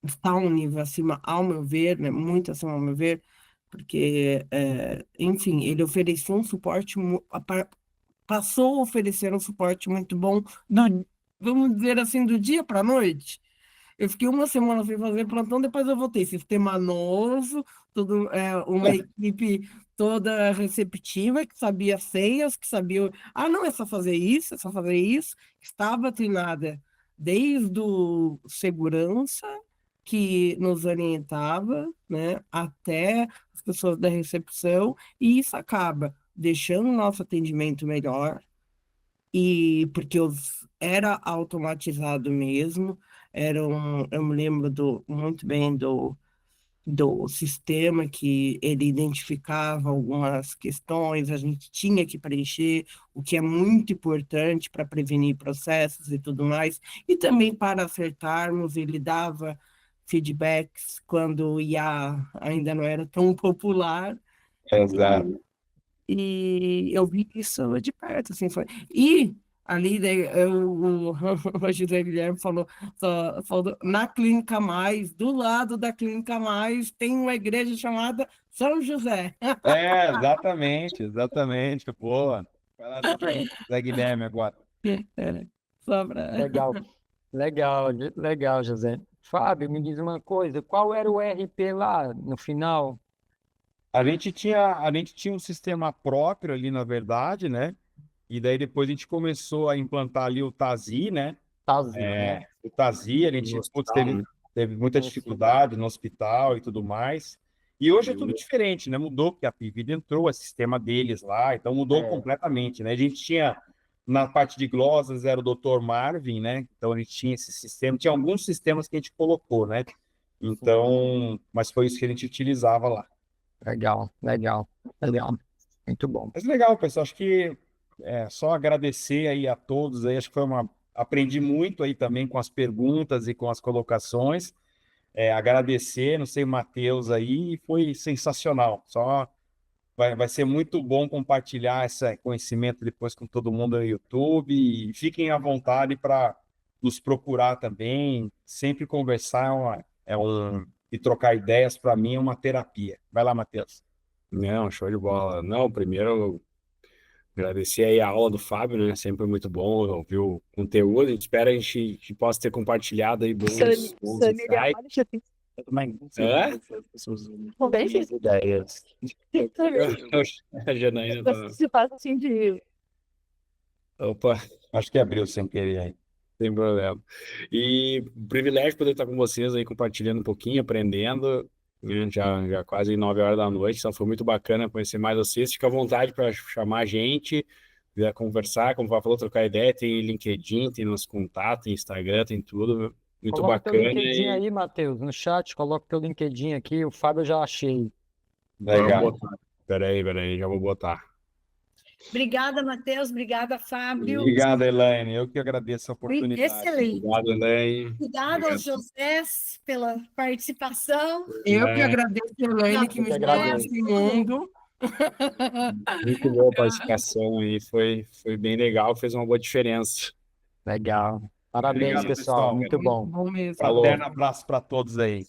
está um nível acima, ao meu ver, né, muito acima, ao meu ver, porque, enfim, ele ofereceu um suporte, passou a oferecer um suporte muito bom, vamos dizer assim, do dia para a noite. Eu fiquei uma semana sem fazer plantão, depois eu voltei. Sistema novo, uma equipe toda receptiva, que sabia senhas, que sabia. Ah, não, é só fazer isso, é só fazer isso. Estava treinada desde o segurança, que nos orientava, né, até as pessoas da recepção, e isso acaba deixando o nosso atendimento melhor, e porque era automatizado mesmo, eu me lembro muito bem do sistema que ele identificava algumas questões, a gente tinha que preencher, o que é muito importante para prevenir processos e tudo mais, e também para acertarmos, ele dava feedbacks quando o IA ainda não era tão popular, Exato. e eu vi isso de perto, assim, foi. E ali, o José Guilherme falou, na Clínica Mais, do lado da Clínica Mais, tem uma igreja chamada São José. Exatamente, exatamente. Pô, vai lá, Zé Guilherme agora. Só pra... Legal, legal, José. Fábio, me diz uma coisa, qual era o RP lá no final? A gente tinha um sistema próprio ali, na verdade, né? E daí depois a gente começou a implantar ali o Tazi, né? Tazi, né? O Tazi, a gente No putz, hospital, né? teve muita dificuldade no hospital e tudo mais. E hoje é tudo diferente, né? Mudou, porque a Pivida entrou, é sistema deles lá, então mudou É. completamente, né? A gente tinha, na parte de glosas, era o Dr. Marvin, né? Então a gente tinha esse sistema, tinha alguns sistemas que a gente colocou, né? Então, mas foi isso que a gente utilizava lá. Legal. Muito bom. Mas legal, pessoal. Acho que é só agradecer aí a todos aí. Acho que aprendi muito aí também com as perguntas e com as colocações. Agradecer, não sei, Matheus aí, foi sensacional. Só vai ser muito bom compartilhar esse conhecimento depois com todo mundo no YouTube. E fiquem à vontade para nos procurar também. Sempre conversar e trocar ideias, para mim, é uma terapia. Vai lá, Matheus. Não, show de bola. Não, primeiro agradecer aí a aula do Fábio, né? Sempre muito bom ouvir o conteúdo. A gente espera que poxa ter compartilhado aí bons insights. Hã? Talvez Ideias. A Janaína tá... se faz assim de Opa, Acho que abriu sem querer aí. sem problema. E privilégio poder estar com vocês aí, compartilhando um pouquinho, aprendendo, né? Já quase 9 horas da noite, então foi muito bacana conhecer mais vocês. Fica à vontade para chamar a gente, quiser conversar, como o Fábio falou, trocar ideia, tem LinkedIn, tem nosso contato, tem Instagram, tem tudo. Muito Coloca teu bacana. LinkedIn aí, Matheus, no chat, coloca teu LinkedIn aqui, o Fábio eu já achei. Legal. Peraí, já vou botar. Obrigada, Matheus. Obrigada, Fábio. Obrigado, Elaine. Eu que agradeço a Foi oportunidade. excelente. Obrigado, André. Obrigada aos Josés pela participação. Eu que agradeço a Elaine, que me Eu que jogou agradeço. nesse mundo. Muito boa a participação aí, foi bem legal, fez uma boa diferença. Legal. Parabéns, Obrigado, pessoal. pessoal. Muito bom. Muito bom mesmo. Falou. Fraterno abraço para todos aí.